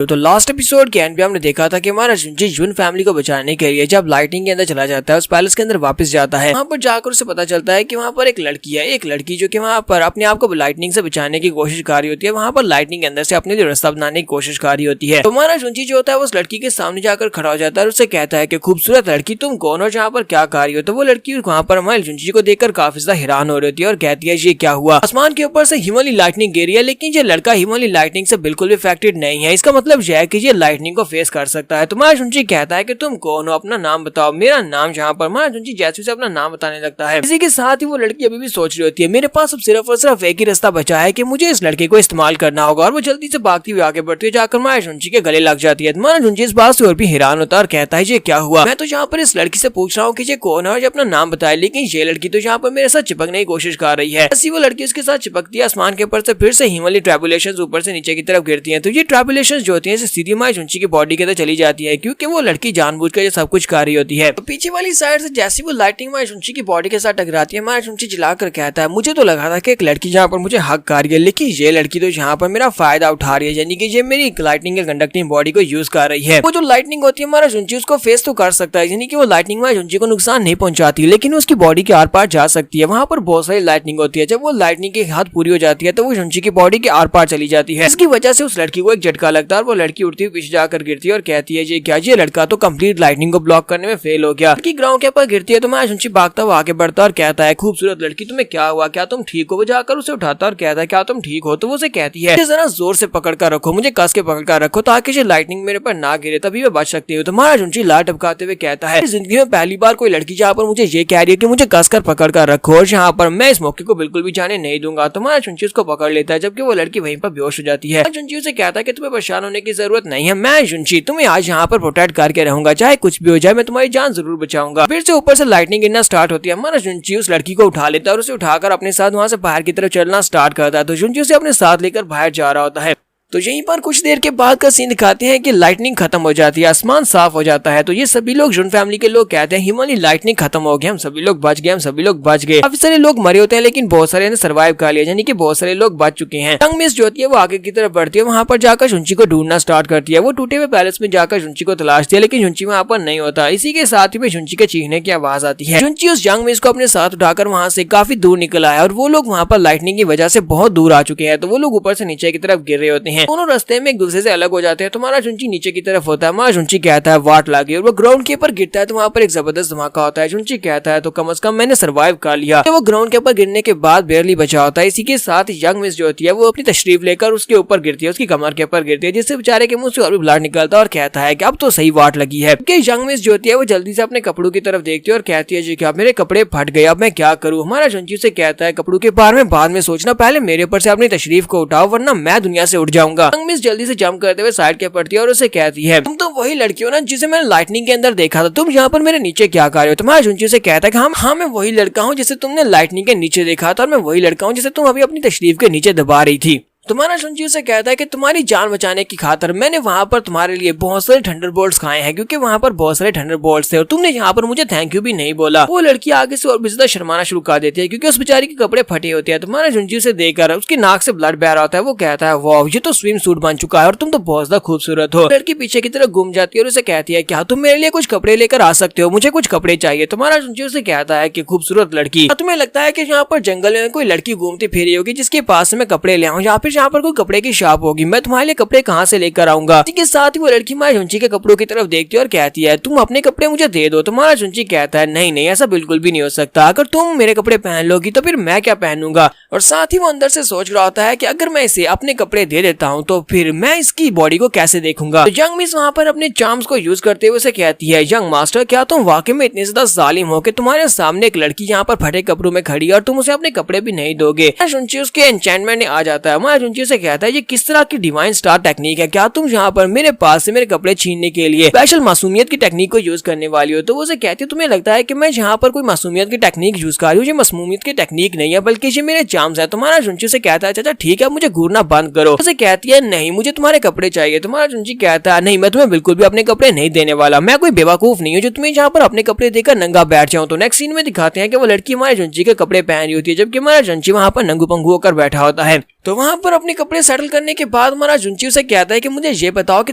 तो last episode के and पे हमने देखा था कि हमारा जुंजी जुन फैमिली को बचाने के लिए जब लाइटिंग के अंदर चला जाता है, उस पैलेस के अंदर वापस जाता है। वहाँ पर जाकर उसे पता चलता है कि वहाँ पर एक लड़की है, एक लड़की जो कि वहाँ पर अपने आप को लाइटनिंग से बचाने की कोशिश कर रही होती है। वहाँ पर लाइटनिंग के अंदर से अपने लिए रास्ता बनाने की कोशिश कर रही होती है। तो हमारा जुंजी जो होता है उस लड़की के सामने जाकर खड़ा हो जाता है और उससे कहता है कि खूबसूरत लड़की तुम कौन हो, जहाँ पर क्या कर रही हो। तो वो लड़की वहाँ पर हमारे जुंजी को देखकर काफी ज्यादा हैरान हो रही होती है और कहती है ये क्या हुआ, आसमान के ऊपर से हिमालय लाइटनिंग गिरी है, लेकिन ये लड़का हिमालय लाइटनिंग से बिल्कुल भी अफेक्टेड नहीं है। इसका मतलब यह है कि ये लाइटनिंग को फेस कर सकता है। तो हमारा जुंजी कहता है कि तुम कौन हो, अपना नाम बताओ। मेरा नाम, जहाँ पर हमारा जुंजी जैसे से अपना नाम बताने लगता है। इसी के साथ ही वो लड़की अभी भी सोच रही होती है मेरे पास अब सिर्फ और सिर्फ एक ही रास्ता बचा है कि मुझे इस लड़के को इस्तेमाल करना होगा। और वो जल्दी से भागती हुई आगे बढ़ती है, जाकर हमारे जुंजी के गले लग जाती है। हमारा जुंजी इस बात से और भी हैरान होता है और कहता है ये क्या हुआ, मैं तो यहाँ पर इस लड़की से पूछ रहा हूँ कि ये कौन है और अपना नाम बताए, लेकिन ये लड़की तो यहाँ पर मेरे साथ चिपकने की कोशिश कर रही है। ऐसी वो लड़की उसके साथ चिपकती है। आसमान के ऊपर से फिर से हिमालय ट्रैबुलेशंस ऊपर से नीचे की तरफ गिरती हैं। तो ये ट्रैबुलेशंस जो होती हैं सीधी हमारे जुंजी की बॉडी के अंदर चली जाती है, क्योंकि वो लड़की जानबूझकर ये सब कुछ कर रही होती है। तो पीछे वाली साइड से जैसी वो लाइटिंग हमारे जुंजी की बॉडी के साथ टकराती है, हमारा जुंजी चिल्लाकर कहता है मुझे तो लगा था कि एक लड़की यहाँ पर मुझे हक कर रही है, लेकिन ये लड़की तो यहाँ पर मेरा फायदा उठा रही है, यानी कि ये मेरी लाइटनिंग के कंडक्टिंग बॉडी को यूज कर रही है। वो जो लाइटनिंग होती है हमारा जुंजी उसको फेस तो कर सकता है, यानी कि वो लाइटनिंग हमारे जुंजी को नुकसान नहीं पहुंचाती, लेकिन उसकी बॉडी के आर पार जा सकती है। वहाँ पर बहुत सारी लाइटनिंग होती है। जब वो लाइटनिंग की हद पूरी हो जाती है तो वो जुंजी की बॉडी के आर पार चली जाती है। इसकी वजह से उस लड़की को एक झटका लगता है और वो लड़की उड़ती हुई पीछे जाकर गिरती है और कहती है ये क्या, ये लड़का तो कंप्लीट लाइटनिंग को ब्लॉक करने में फेल हो गया। लड़की ग्राउंड के ऊपर गिरती है तो हमारा जुंजी भागता हुआ आगे बढ़ता और कहता है खूबसूरत लड़की तुम्हें क्या हुआ, क्या तुम ठीक हो। वो जाकर उसे उठाता और कहता है क्या तुम ठीक हो। तो वो उसे कहती है जरा जोर से पकड़ कर रखो, मुझे कस के पकड़ कर रखो ताकि ये लाइटनिंग मेरे पर ना गिरे, तभी मैं बच सकती हूँ। तो हमारा जुंजी लाल टपकाते हुए कहता है जिंदगी में पहली बार कोई लड़की जहाँ पर मुझे ये कह रही है कि मुझे कस कर पकड़ कर रखो और यहाँ पर मैं इस मौके को बिल्कुल भी जाने नहीं दूंगा। तो हमारा जुंजी उसको पकड़ लेता है, जबकि वो लड़की वहीं पर बेहोश हो जाती है। जुंजी उसे कहता है कि तुम्हें परेशान होने की जरूरत नहीं है, मैं जुंजी तुम्हें आज यहाँ पर प्रोटेक्ट करके रहूंगा, चाहे कुछ भी हो जाए मैं तुम्हारी जान जरूर बचाऊंगा। फिर से ऊपर से लाइटनिंग गिरना स्टार्ट होती है। हमारा जुंजी उस लड़की को उठा लेता है और उसे उठाकर अपने साथ वहाँ से बाहर की तरफ चलना स्टार्ट करता है। तो जुंजी उसे अपने साथ लेकर बाहर जा रहा होता है। तो यहीं पर कुछ देर के बाद का सीन दिखाते हैं कि लाइटनिंग खत्म हो जाती है, आसमान साफ हो जाता है। तो ये सभी लोग जुन फैमिली के लोग कहते हैं हिमालय लाइटनिंग खत्म हो गया, हम सभी लोग बच गए, हम सभी लोग बच गए। काफी सारे लोग मरे होते हैं लेकिन बहुत सारे ने सर्वाइव कर लिया, यानी कि बहुत सारे लोग बच चुके हैं। यंग मिस जो होती है वो आगे की तरफ बढ़ती है, वहाँ पर जाकर जुंजी को ढूंढना स्टार्ट करती है। वो टूटे हुए पैलेस में जाकर जुंजी को तलाशती है, लेकिन जुंजी वहाँ पर नहीं होता। इसी के साथ ही जुंजी के चीखने की आवाज आती है। जुंजी उस यंग मिस को अपने साथ उठाकर वहाँ से काफी दूर निकल आया और वो लोग वहाँ पर लाइटनिंग की वजह से बहुत दूर आ चुके हैं। तो वो लोग ऊपर से नीचे की तरफ गिर रहे होते हैं, दोनों रास्ते में दूसरे से अलग हो जाते हैं। तो हमारा जुंजी नीचे की तरफ होता है। हमारा जुंजी कहता है वाट लगी, और वो ग्राउंड के ऊपर गिरता है तो वहाँ पर एक जबरदस्त धमाका होता है। जुंजी कहता है तो कम से कम मैंने सर्वाइव कर लिया। तो वो ग्राउंड के ऊपर गिरने के बाद बेयरली बचा होता है। इसी के साथ यंग मिस जो होती है वो अपनी तशरीफ लेकर उसके ऊपर गिरती है, उसकी कमर के ऊपर गिरती है, जिससे बेचारे के मुंह से और भी ब्लड निकलता है और कहता है कि अब तो सही वाट लगी है। यंग मिस जो होती है वो जल्दी से अपने कपड़ों की तरफ देखती है और कहती है जी क्या मेरे कपड़े फट गए, अब मैं क्या करूँ। हमारा जुंजी से कहता है कपड़ों के बारे में बाद में सोचना, पहले मेरे ऊपर से अपनी तशरीफ को उठाओ वरना मैं दुनिया से उठ जाऊंगा। यंग मिस जल्दी से जंप करते हुए साइड के पड़ती है और उसे कहती है तुम तो वही लड़की हो ना जिसे मैंने लाइटनिंग के अंदर देखा था, तुम यहाँ पर मेरे नीचे क्या कर रहे हो। तुम्हारा जुंजी से कहता है कि हाँ मैं वही लड़का हूँ जिसे तुमने लाइटनिंग के नीचे देखा था और मैं वही लड़का हूँ जिसे तुम अभी अपनी तशरीफ के नीचे दबा रही थी। तुम्हारा जुंजी से कहता है कि तुम्हारी जान बचाने की खातिर मैंने वहाँ पर तुम्हारे लिए बहुत सारे थंडरबोल्ट्स खाए हैं, क्योंकि वहाँ पर बहुत सारे थंडरबोल्ट्स थे और तुमने यहाँ पर मुझे थैंक यू भी नहीं बोला। वो लड़की आगे से और भी ज्यादा शर्माना शुरू कर देती है क्योंकि उस बेचारी के कपड़े फटे होते हैं। तुम्हारा जुंजी से देखकर उसकी नाक से ब्लड बह रहा होता है। वो कहता है वाह ये तो स्विम सूट बन चुका है और तुम तो बहुत ज्यादा खूबसूरत हो। लड़की पीछे की तरफ घूम जाती है और उसे कहती है क्या तुम मेरे लिए कुछ कपड़े लेकर आ सकते हो, मुझे कुछ कपड़े चाहिए। तुम्हारा जुंजी से कहता है कि खूबसूरत लड़की तुम्हें लगता है कि यहाँ पर जंगल में कोई लड़की घूमती फिरी होगी जिसके पास से मैं कपड़े ले आऊँ, या फिर यहाँ पर कोई कपड़े की शॉप होगी, मैं तुम्हारे लिए कपड़े कहाँ से लेकर आऊंगा। इसके साथ ही वो लड़की हमारे जुंजी के कपड़ों की तरफ देखती है और कहती है तुम अपने कपड़े मुझे दे दो। तुम्हारा जुंजी कहता है नहीं नहीं ऐसा बिल्कुल भी नहीं हो सकता, अगर तुम मेरे कपड़े पहन लोगी तो फिर मैं क्या पहनूंगा। और साथ ही वो अंदर से सोच रहा होता है कि अगर मैं इसे अपने कपड़े दे देता हूँ तो फिर मैं इसकी बॉडी को कैसे देखूंगा। तो यंग मिस वहाँ पर अपने चार्म्स को यूज करते हुए उसे कहती है यंग मास्टर क्या तुम वाकई में इतने ज्यादा जालिम हो कि तुम्हारे सामने एक लड़की यहाँ पर फटे कपड़ों में खड़ी है और तुम उसे अपने कपड़े भी नहीं दोगे। जुंजी उसके एन्चेंटमेंट में आ जाता है। हमारा जुंजी से कहता है ये किस तरह की डिवाइन स्टार टेक्निक है, क्या तुम यहाँ पर मेरे पास से मेरे कपड़े छीनने के लिए स्पेशल मासूमियत की टेक्निक को यूज करने वाली हो। तो वो उसे कहती है तुम्हें लगता है कि मैं यहाँ पर कोई मासूमियत की टेक्निक यूज कर रही हूँ, ये मासूमियत की टेक्निक नहीं है बल्कि ये मेरे चार्म्स है। तुम्हारा जुंजी से कहता है चाचा ठीक है मुझे घूरना बंद करो। उसे कहती है नहीं मुझे तुम्हारे कपड़े चाहिए। तुम्हारा जुंजी कहता है नहीं मैं तुम्हें बिल्कुल भी अपने कपड़े नहीं देने वाला, मैं कोई बेवकूफ नहीं हूँ जो तुम्हें यहाँ पर अपने कपड़े देकर नंगा बैठ जाऊँ। तो नेक्स्ट सीन में दिखाते हैं कि वो लड़की हमारे जुंजी के कपड़े पहन रही होती है जबकि हमारा जुंजी वहाँ पर नंगू पंगू होकर बैठा होता है। तो वहाँ पर अपने कपड़े सेटल करने के बाद हमारा जुंची उसे कहता है कि मुझे ये बताओ कि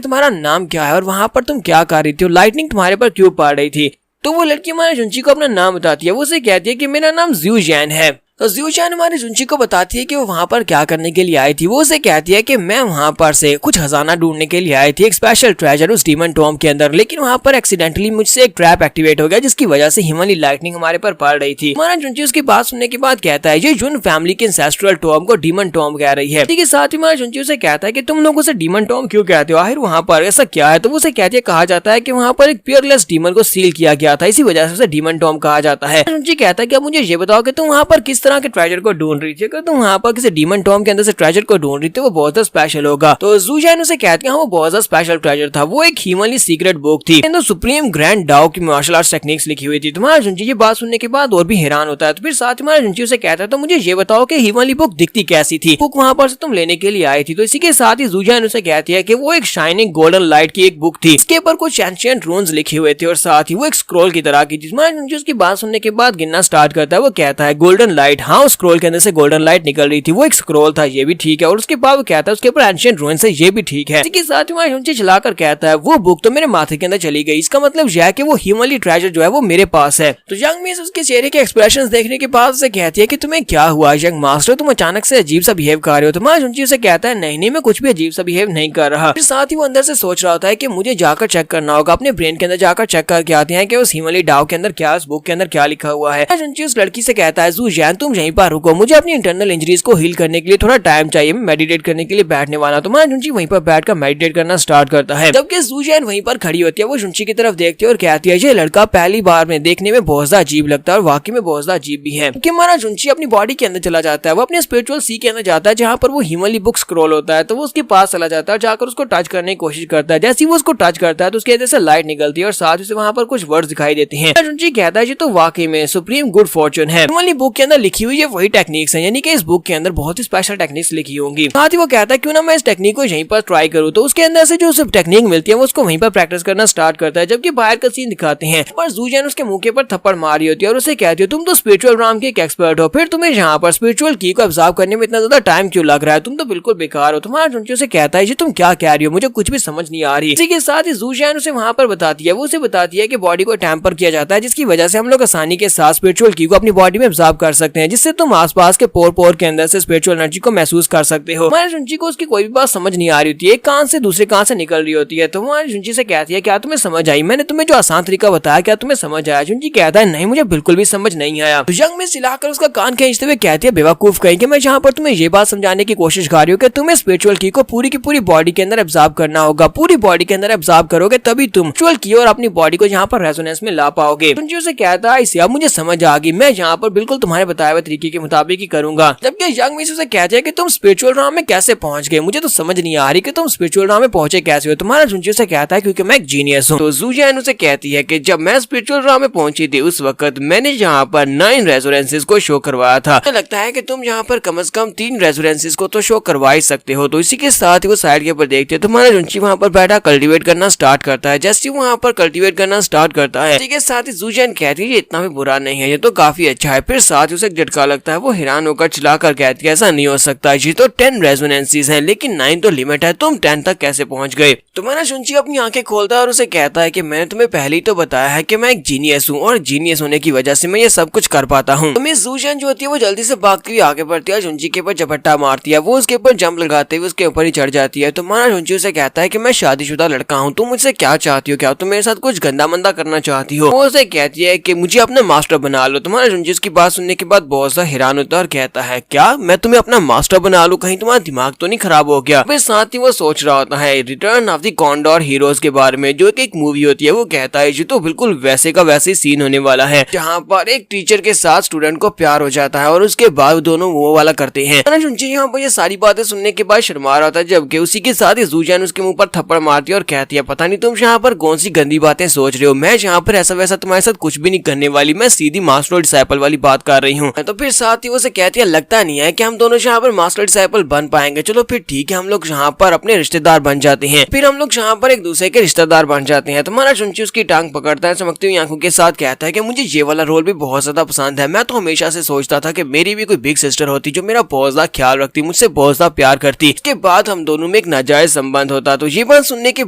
तुम्हारा नाम क्या है और वहाँ पर तुम क्या कर रही थी और लाइटनिंग तुम्हारे पर क्यों पड़ रही थी। तो वो लड़की हमारे जुंची को अपना नाम बताती है। वो उसे कहती है कि मेरा नाम ज़्यू जैन है। तो ज़्यू जैन हमारे जुंची को बताती है कि वो वहाँ पर क्या करने के लिए आई थी। वो उसे कहती है कि मैं वहाँ पर से कुछ खजाना ढूंढने के लिए आई थी, एक स्पेशल ट्रेजर उस डीमन टॉम्ब के अंदर, लेकिन वहाँ पर एक्सीडेंटली मुझसे एक ट्रैप एक्टिवेट हो गया जिसकी वजह से हिमालय लाइटनिंग हमारे पर पड़ रही थी। हमारा जुंची उसकी बात सुनने के बाद कहता है ये जुन फैमिली के एंसेस्ट्रल टॉम्ब को डीमन टॉम्ब कह रही है। ठीक है, साथ ही हमारा जुंची उसे कहता है कि तुम लोग उसे डीमन टॉम्ब क्यों कहते हो, आखिर वहाँ पर ऐसा क्या है। तो वो उसे कहती है कहा जाता है कि वहाँ पर एक पियरलेस डीमन को सील किया गया था, इसी वजह से उसे डीमन टॉम्ब कहा जाता है। जुंची कहता है कि अब मुझे ये बताओ कि तुम वहाँ पर किस तरह के ट्रेजर को ढूंढ रही थी। अगर तुम वहाँ पर किसी डीमन टॉम्ब के अंदर से ट्रेजर को ढूंढ रही थी वो बहुत स्पेशल होगा। तो ज़्यू जैन उसे कहते हैं वो बहुत स्पेशल ट्रेजर था, वो एक हिमालय सीक्रेट बुक थी, सुप्रीम ग्रैंड डाओ की मार्शल आर्ट्स टेक्निक्स लिखी हुई थी। तुम्हारा जुंची ये बात सुनने के बाद और भी हैरान होता है। तो फिर साथ हमारा जुंची उसे कहता है तो मुझे ये बताओ कि हिमालय बुक दिखती कैसी थी, बुक वहाँ पर से तुम लेने के लिए आई थी। तो इसी के साथ ही ज़्यू जैन उसे कहती है कि वो एक शाइनिंग गोल्डन लाइट की एक बुक थी, इसके ऊपर कुछ एंशिएंट रून्स लिखे हुए थे और साथ ही वो एक स्क्रॉल की तरह की थी। हमारा जुंची उसकी बात सुनने के बाद गिनना स्टार्ट करता है। वो कहता है गोल्डन लाइट, हाँ उस स्क्रॉल के अंदर से गोल्डन लाइट निकल रही थी, वो एक स्क्रॉल था, ये भी ठीक है। और उसके बाद वो कहता है उसके ऊपर एंशिएंट रूइंस है, ये भी ठीक है। इसके साथ ही जुंची चलाकर कहता है वो बुक तो मेरे माथे के अंदर चली गई, इसका मतलब यह है कि वो हिमालय ट्रेजर जो है वो मेरे पास है। तो यंग मिस उसके चेहरे के एक्सप्रेशंस देखने के बाद उसे कहती है कि तुम्हें क्या हुआ यंग मास्टर, तुम अचानक से अजीब सा बिहेव कर रहे हो। तो जुंची उसे कहता है नहीं मैं कुछ भी अजीब सा बिहेव नहीं कर रहा। फिर साथ ही वो अंदर से सोच रहा होता है कि मुझे जाकर चेक करना होगा, अपने ब्रेन के अंदर जाकर चेक करके आते हैं कि उस हिमालय डाओ के अंदर क्या, उस बुक के अंदर क्या लिखा हुआ है। जुंची उस लड़की से कहता है ज़्यू जैन तुम यहीं पर रुको, मुझे अपनी इंटरनल इंजरीज को हील करने के लिए थोड़ा टाइम चाहिए, मैं मेडिटेट करने के लिए बैठने वाला। तो जुंची वहीं पर बैठकर मेडिटेट करना स्टार्ट करता है। जबकि ज़्यू जैन वहीं पर खड़ी होती है, वो जुंची की तरफ देखती है और कहती है ये लड़का पहली बार में देखने में बहुत ज्यादा अजीब लगता है और वाकई में बहुत ज्यादा अजीब भी है। क्योंकि हमारा जुंची अपनी बॉडी के अंदर चला जाता है, वो अपने स्पिरिचुअल सी के अंदर जाता है जहाँ पर वो हिमालय बुक स्क्रॉल होता है। तो वो उसके पास चला जाता है, जाकर उसको टच करने की कोशिश करता है। जैसे ही वो उसको टच करता है तो उसके अंदर से लाइट निकलती है और साथ ही वहाँ पर कुछ वर्ड्स दिखाई देते हैं। जुंची कहता है ये तो वाकई में सुप्रीम गुड फॉर्चून है, हिमालय बुक के अंदर लिखी हुई है वही टेक्निक्स है, यानी कि इस बुक के अंदर बहुत ही स्पेशल टेक्निक्स लिखी होंगी। साथ ही वो कहता है क्यों ना मैं इस टेक्निक को यहीं पर ट्राई करूँ। तो उसके अंदर से जो सिर्फ टेक्निक मिलती है वो उसको वहीं पर प्रैक्टिस करना स्टार्ट करता है। जबकि बाहर का सीन दिखाते हैं पर ज़्यू जैन उसके मुंह के पर थप्पड़ मारी होती है और उसे कहती है तुम तो स्पिरिचुअल राम के एक एक्सपर्ट हो, फिर तुम्हें यहाँ पर स्पिरिचुअल की को ऑब्जर्व करने में इतना ज्यादा टाइम क्यों लग रहा है, तुम तो बिल्कुल बेकार हो। तुम्हारा जुंची से कहता है ये तुम क्या कह रही हो, मुझे कुछ भी समझ नहीं आ रही। इसी के साथ ही ज़्यू जैन उसे वहाँ पर बताती है, वो उसे बताती है कि बॉडी को टैम्पर किया जाता है जिसकी वजह से हम लोग आसानी के साथ स्पिरिचुअल की को अपनी बॉडी में ऑब्जर्व कर सकते हैं, जिससे तुम आसपास के पोर के अंदर से स्पिरिचुअल एनर्जी को महसूस कर सकते हो। हमारे जुंची को उसकी कोई भी बात समझ नहीं आ रही होती है, एक कान से दूसरे कान से निकल रही होती है। तो हमारी जुंची से कहती है क्या तुम्हें समझ आई, मैंने तुम्हें जो आसान तरीका बताया क्या तुम्हें समझ आया। जुंची कहता है नहीं मुझे बिल्कुल भी समझ नहीं आया। तो यंग मिस चिल्लाकर उसका कान खींचते हुए कहती है बेवकूफ कहीं कि मैं जहाँ पर तुम्हें ये बात समझाने की कोशिश कर रही हूँ कि तुम्हें स्पिरिचुअल की को पूरी की पूरी बॉडी के अंदर ऑब्जर्व करना होगा, पूरी बॉडी के अंदर ऑब्जर्व करोगे तभी तुम स्पिरिचुअल की और अपनी बॉडी को यहाँ पर रेजोनेंस में ला पाओगे। जुंची उसे कहता है इसे अब मुझे समझ आ गई, मैं यहाँ पर बिल्कुल तुम्हारे बताए हुए तरीके के मुताबिक ही करूंगा। जबकि यंग मिस उसे कहते हैं कि तुम स्पिरिचुअल राम में कैसे पहुंच गए, मुझे तो समझ नहीं आ रही कि तुम स्पिरिचुअल राम में पहुंचे कैसे हो। तुम्हारा जुंची से कहता है क्योंकि मैं एक जीनियस हूँ। तो ज़्यू जैन उसे कहती है कि जब मैं स्पिरिचुअल राम में पहुंची थी उस वक्त मैंने यहाँ पर 9 रेजोनेंसेस को शो करवाया था, तो लगता है कि तुम यहाँ पर कम से कम 3 रेजोनेंसेस को तो शो करवा ही सकते हो। तो इसी के साथ ही वो साइड के ऊपर देखते हैं तुम्हारा जुंची वहाँ पर बैठा कल्टीवेट करना स्टार्ट करता है। जैसे वहाँ पर कल्टीवेट करना स्टार्ट करता है इसी के साथ ही ज़्यू जैन कहती है ये इतना भी बुरा नहीं है, ये तो काफी अच्छा है। फिर साथ ही उसे झटका लगता है, वो हैरान होकर चिल्लाकर कहती है ऐसा नहीं हो सकता, ये तो 10 रेजोनेंसेस हैं लेकिन 9 तो लिमिट है, तुम 10 तक कैसे पहुंच गए। तुम्हारा जुंची अपनी आंखें खोलता है और उसे कहता है कि मैंने तुम्हें पहले ही तो बताया है कि मैं एक जीनियस हूँ और जीनियस होने की वजह से मैं ये सब कुछ कर पाता हूँ। तो मिस ज़्यू जैन जो होती है वो जल्दी से भागती हुई आगे बढ़ती है, जुंची के ऊपर झपट्टा मारती है, वो उसके ऊपर जंप लगाते हुए उसके ऊपर ही चढ़ जाती है। तो हमारा जुंची उसे कहता है कि मैं शादीशुदा लड़का हूँ, तुम मुझसे क्या चाहती हो, क्या तुम मेरे साथ कुछ गंदा मंदा करना चाहती हो। वो उसे कहती है कि मुझे अपना मास्टर बना लो। तुम्हारा जुंची उसकी बात सुनने के बाद बहुत सा हैरान होता है और कहता है क्या मैं तुम्हें अपना मास्टर बना लूं, कहीं तुम्हारा दिमाग तो नहीं खराब हो गया। फिर साथ ही वो सोच रहा होता है return of the condor heroes के बारे में, जो कि एक मूवी होती है। वो कहता है ये तो बिल्कुल वैसे का वैसे सीन होने वाला है जहाँ पर एक टीचर के साथ स्टूडेंट को प्यार हो जाता है और उसके बाद दोनों वो वाला करते हैं। जुंची यहाँ पर ये सारी बातें सुनने के बाद शर्मा रहा होता है, जबकि उसी के साथ ही ज़्यू जैन उसके मुंह पर थप्पड़ मारती है और कहती है पता नहीं तुम यहाँ पर कौन सी गंदी बातें सोच रहे हो, मैं यहाँ पर ऐसा वैसा तुम्हारे साथ कुछ भी नहीं करने वाली, मैं सीधी मास्टर और डिसाइपल वाली बात कर रही हूँ। तो फिर साथ ही वो से कहती है लगता नहीं है कि हम दोनों यहाँ पर मास्टर डिसाइपल बन पाएंगे, चलो फिर ठीक है हम लोग यहाँ पर अपने रिश्तेदार बन जाते हैं। फिर हम लोग यहाँ पर एक दूसरे के रिश्तेदार बन जाते हैं। तुम्हारा जुनची उसकी टांग पकड़ता है, चमकती हुई आंखों के साथ कहता है कि मुझे ये वाला रोल भी बहुत ज्यादा पसंद है। मैं तो हमेशा से सोचता था कि मेरी भी कोई बिग सिस्टर होती जो मेरा बहुत ज्यादा ख्याल रखती, मुझसे बहुत ज्यादा प्यार करती, इसके बाद हम दोनों में एक नाजायज संबंध होता। तो ये बात सुनने के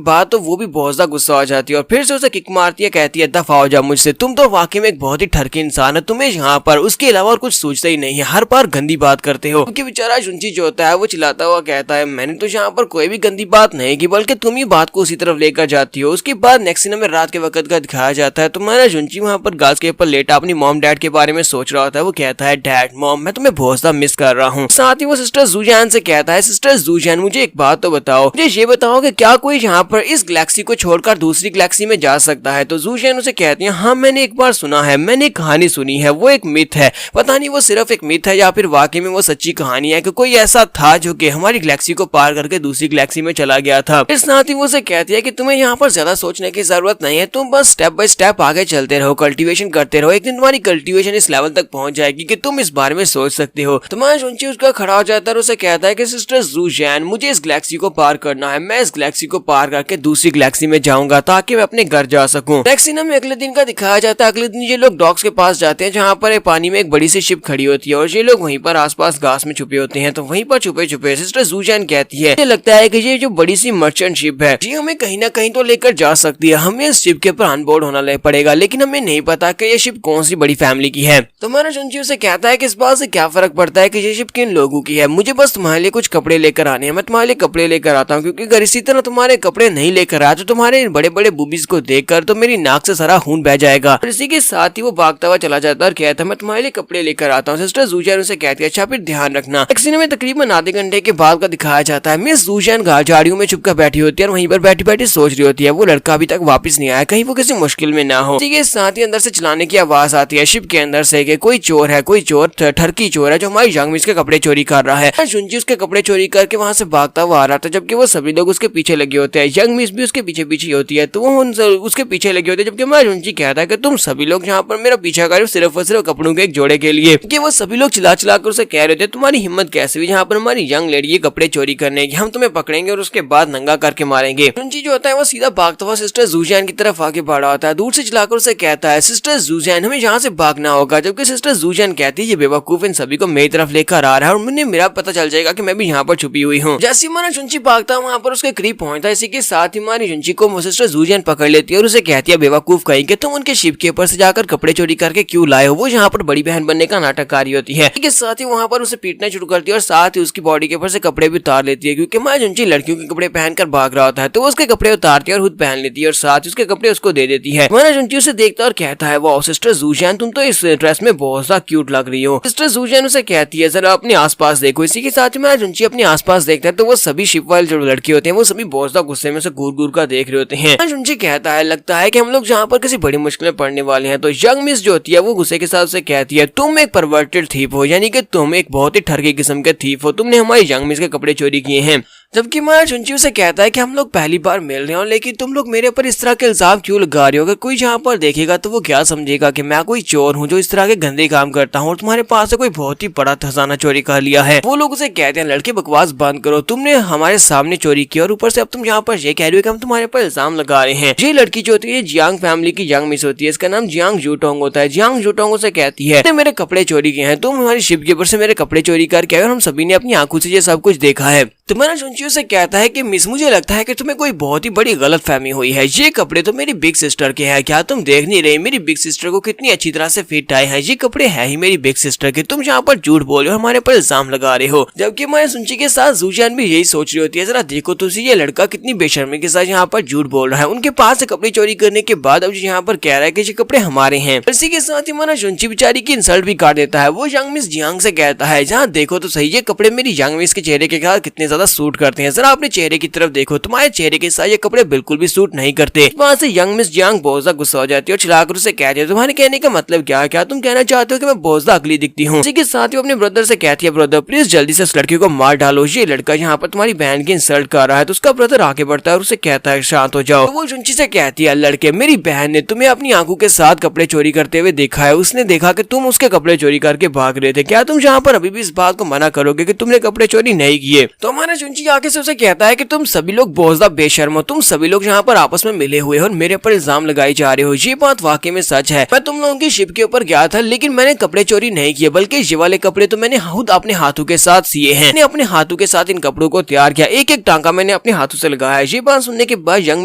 बाद तो वो भी बहुत ज्यादा गुस्सा हो जाती है और फिर से उसे किक मारती है, कहती है दफा हो जा मुझसे, तुम तो वाकई में एक बहुत ही ठरकी इंसान है, तुम्हें यहाँ पर उसके अलावा और कुछ सोचता ही नहीं है, हर बार गंदी बात करते हो। क्योंकि बेचारा जुनची जो होता है वो चिल्लाता हुआ कहता है मैंने तो यहाँ पर कोई भी गंदी बात नहीं की, बल्कि तुम ही बात को उसी तरफ लेकर जाती हो। उसके बाद नेक्स्ट सीन में रात के वक्त का दिखाया जाता है। तुम्हारा जुनची वहाँ पर गाज के ऊपर लेटा अपनी मॉम डैड के बारे में सोच रहा होता है। वो कहता है डैड मॉम मैं तुम्हें बहुत ज्यादा मिस कर रहा हूँ। साथ ही वो सिस्टर जूजैन से कहता है सिस्टर जूजैन मुझे एक बात तो बताओ, मुझे ये बताओ कि क्या कोई यहाँ पर इस गैलेक्सी को छोड़कर दूसरी गैलेक्सी में जा सकता है। तो जूजैन उसे कहती है हाँ मैंने एक बार सुना है, मैंने एक कहानी सुनी है, वो एक मिथ है, पता नहीं वो सिर्फ एक मिथ है या फिर वाकई में वो सच्ची कहानी है कि कोई ऐसा था जो कि हमारी गैलेक्सी को पार करके दूसरी गैलेक्सी में चला गया था। इस साथ ही वो उसे कहती है कि तुम्हें यहाँ पर ज्यादा सोचने की जरूरत नहीं है, तुम बस स्टेप बाय स्टेप आगे चलते रहो, कल्टीवेशन करते रहो, एक दिन तुम्हारी कल्टीवेशन इस लेवल तक पहुंच जाएगी कि तुम इस बारे में सोच सकते हो। तुम्हारा जुनची उसका खड़ा हो जाता है और उसे कहता है कि सिस्टर जूजैन मुझे इस गैलेक्सी को पार करना है, मैं इस गैलेक्सी को पार करके दूसरी गैलेक्सी में जाऊंगा ताकि मैं अपने घर जा सकूं। नेक्स्ट सीन में अगले दिन का दिखाया जाता है। अगले दिन ये लोग डॉक्स के पास जाते हैं जहाँ पर पानी में एक बड़ी सी शिप खड़ी होती है और ये लोग वहीं पर आसपास घास में छुपे होते हैं। तो वहीं पर छुपे छुपे सिस्टर जूजैन कहती है मुझे लगता है कि ये जो बड़ी सी मर्चेंट शिप है ये हमें कहीं ना कहीं तो लेकर जा सकती है, हमें इस शिप के ऊपर अनबोर्ड होना पड़ेगा, लेकिन हमें नहीं पता कि ये शिप कौन सी बड़ी फैमिली की है। तुम्हारा जुनची उसे कहता है कि इस बात से क्या फर्क पड़ता है कि ये शिप किन लोगों की है, मुझे बस तुम्हारे लिए कुछ कपड़े लेकर आने हैं, मैं तुम्हारे लिए कपड़े लेकर आता हूँ, क्योंकि अगर इसी तरह तुम्हारे कपड़े नहीं लेकर आया तो तुम्हारे बड़े बड़े बूबीज को देखकर तो मेरी नाक से सारा खून बह जाएगा। और इसी के साथ ही वो भागता हुआ चला जाता है और कहता है मैं तुम्हारे लिए कपड़े लेकर आता हूँ। सिस्टर जूजैन उसे कहती है अच्छा फिर ध्यान रखना। एक सीन में तकरीबन आधे घंटे के बाद का दिखाया जाता है। मिस जूजैन झाड़ियों में छुपकर बैठी होती है और वहीं पर बैठी बैठी सोच रही होती है वो लड़का अभी तक वापस नहीं आया, कहीं वो किसी मुश्किल में ना हो। इसी के साथ ही अंदर से चलाने की आवाज आती है शिप के अंदर से कि कोई चोर है, कोई चोर ठरकी चोर है जो हमारी यंग मिस के कपड़े चोरी कर रहा है। जुनची उसके कपड़े चोरी करके वहां से भागता हुआ आ रहा था, जबकि वो सभी लोग उसके पीछे लगे होते हैं। यंग मिस भी उसके पीछे पीछे होती है तो वो उसके पीछे लगे होते हैं, जबकि मैं जुनची कहता है कि तुम सभी लोग यहाँ पर मेरा पीछा कर सिर्फ और सिर्फ कपड़ों के एक जोड़े के लिए, कि वो सभी लोग चिल्ला चिल्ला कर उसे कह रहे थे तुम्हारी हिम्मत कैसे हुई यहाँ पर हमारी यंग लेडी कपड़े चोरी करने की, हम तुम्हें पकड़ेंगे और उसके बाद नंगा करके मारेंगे। जुनची जो होता है वो सीधा भागता हुआ सिस्टर जूजैन की तरफ आगे बढ़ा होता है, दूर से चिल्लाकर उसे कहता है सिस्टर जूजैन हमें यहाँ से भागना होगा, जबकि सिस्टर जूजैन कहती है ये बेवकूफ इन सभी को मेरी तरफ लेकर आ रहा है और मुझे मेरा पता चल जाएगा कि मैं भी यहाँ पर छुपी हुई हूँ। जैसे हमारा जुनची भागता वहाँ पर उसके करीब पहुंचता है, इसी के साथ ही हमारी जुनची को सिस्टर जूजैन पकड़ लेती है और उसे कहती है बेवकूफ कहीं कि तुम उनके शिप के ऊपर से जाकर कपड़े चोरी करके क्यों लाए हो, वो यहाँ पर बड़ी बहन बनने का नाटक कर रही होती है। इसके साथ ही वहाँ पर उसे पीटना शुरू करती है और साथ ही उसकी बॉडी के ऊपर से कपड़े भी उतार लेती है, क्योंकि हमारी जुनची लड़कियों के कपड़े पहनकर भाग रहा होता है तो उसके कपड़े उतारती है और खुद पहन लेती है और साथ ही उसके कपड़े उसको दे देती है। हमारा जुनची उसे देखता और कहता है वाओ सिस्टर जूजैन तुम तो इस ड्रेस में बहुत ज्यादा क्यूट लग रही हो। सिस्टर जूजैन उसे कहती है जरा अपने आसपास देखो। इसी के साथ ही हमारा जुनची अपने आसपास देखता है तो वो सभी शिप वाले जो लड़के होते हैं वो सभी बहुत ज्यादा गुस्से में से घूर घूर कर देख रहे होते हैं। जुनची कहता है लगता है कि हम लोग जहाँ पर किसी बड़ी मुश्किल में पड़ने वाले हैं। तो यंग मिस जो होती है वो गुस्से के साथ उसे कहती है तुम एक परवर्टेड थीफ हो, यानी कि तुम एक बहुत ही ठरकी किस्म के थीफ हो, तुमने हमारी यंग मिस के कपड़े चोरी किए हैं। जबकि हमारा जुनची उसे कहता है कि हम लोग पहली बार मिल रहे हो, लेकिन तुम लोग मेरे पर इस तरह के इल्जाम क्यों लगा रहे हो, अगर कोई जहाँ पर देखेगा तो वो क्या समझेगा कि मैं कोई चोर हूँ जो इस तरह के गंदे काम करता हूँ और तुम्हारे पास से कोई बहुत ही बड़ा खजाना चोरी कर लिया है। वो लोग उसे कहते हैं लड़के बकवास बंद करो, तुमने हमारे सामने चोरी किया और ऊपर से अब तुम यहाँ पर ये कह रहे हो कि हम तुम्हारे पर इल्जाम लगा रहे हैं। ये लड़की जो होती है जियांग फैमिली की यंग मिस होती है, इसका नाम जियांग जूटोंग होता है। जियांग जूटोंग उसे कहती है मेरे कपड़े चोरी किए हैं, तुम हमारी शिप के ऊपर से मेरे कपड़े चोरी करके आए और हम सभी ने अपनी आंखों से ये सब कुछ देखा है। तुम्हारा जुनची उसे कहता है कि मिस मुझे लगता है कि तुम्हें कोई बहुत ही बड़ी गलत फहमी हुई है, ये कपड़े तो मेरी बिग सिस्टर के हैं, क्या तुम देख नहीं रही मेरी बिग सिस्टर को कितनी अच्छी तरह से फिट आए हैं, ये कपड़े हैं ही मेरी बिग सिस्टर के, तुम यहाँ पर झूठ बोल रहे हो हमारे पर इल्जाम लगा रहे हो। जबकि मैं जुनची के साथ जूजैन भी यही सोच रही होती है जरा देखो तुझे ये लड़का कितनी बेशर्मी के साथ यहाँ पर झूठ बोल रहा है, उनके पास से कपड़े चोरी करने के बाद अब यहाँ पर कह रहा है कि ये कपड़े हमारे हैं। इसी के साथ ही हमारा जुनची बेचारी की इंसल्ट भी कर देता है। वो यंग मिस जियांग से कहता है जहाँ देखो तो सही ये कपड़े मेरी यंग मिस के चेहरे के साथ कितने ज्यादा ज्यादा सूट करते हैं। जरा अपने चेहरे की तरफ देखो, तुम्हारे चेहरे के साथ ये कपड़े बिल्कुल भी सूट नहीं करते। वहाँ से यंग मिस जियांग बहुत ज्यादा गुस्सा हो जाती है और चिल्लाकर उसे कहती है, तुम्हारे कहने का मतलब क्या है? क्या तुम कहना चाहते हो कि मैं बहुत ज्यादा अगली दिखती हूँ? इसी के साथ ही अपने ब्रदर से कहती है, ब्रदर प्लीज जल्दी से उस लड़की को मार डालो, ये लड़का यहाँ पर तुम्हारी बहन की इंसल्ट कर रहा है। तो उसका ब्रदर आगे बढ़ता है और उसे कहता है शांत हो जाओ। तो वो जुनची से कहती है, लड़के मेरी बहन ने तुम्हें अपनी आंखों के साथ कपड़े चोरी करते हुए देखा है, उसने देखा कि तुम उसके कपड़े चोरी करके भाग रहे थे। क्या तुम यहाँ पर अभी भी इस बात को मना करोगे कि तुमने कपड़े चोरी नहीं किए? तो हमारा जुनची आगे से उसे कहता है कि तुम सभी लोग बहुत ज्यादा बेशर्म हो, तुम सभी लोग यहाँ पर आपस में मिले हुए हो और मेरे पर इल्जाम लगाई जा रहे हो। ये बात वाकई में सच है, मैं तुम लोगों की शिप के ऊपर गया था लेकिन मैंने कपड़े चोरी नहीं किए, बल्कि ये वाले कपड़े तो मैंने खुद अपने हाथों के साथ सिए हैं। मैंने अपने हाथों के साथ इन कपड़ों को तैयार किया, एक एक टांका मैंने अपने हाथों से लगाया है। ये बात सुनने के बाद यंग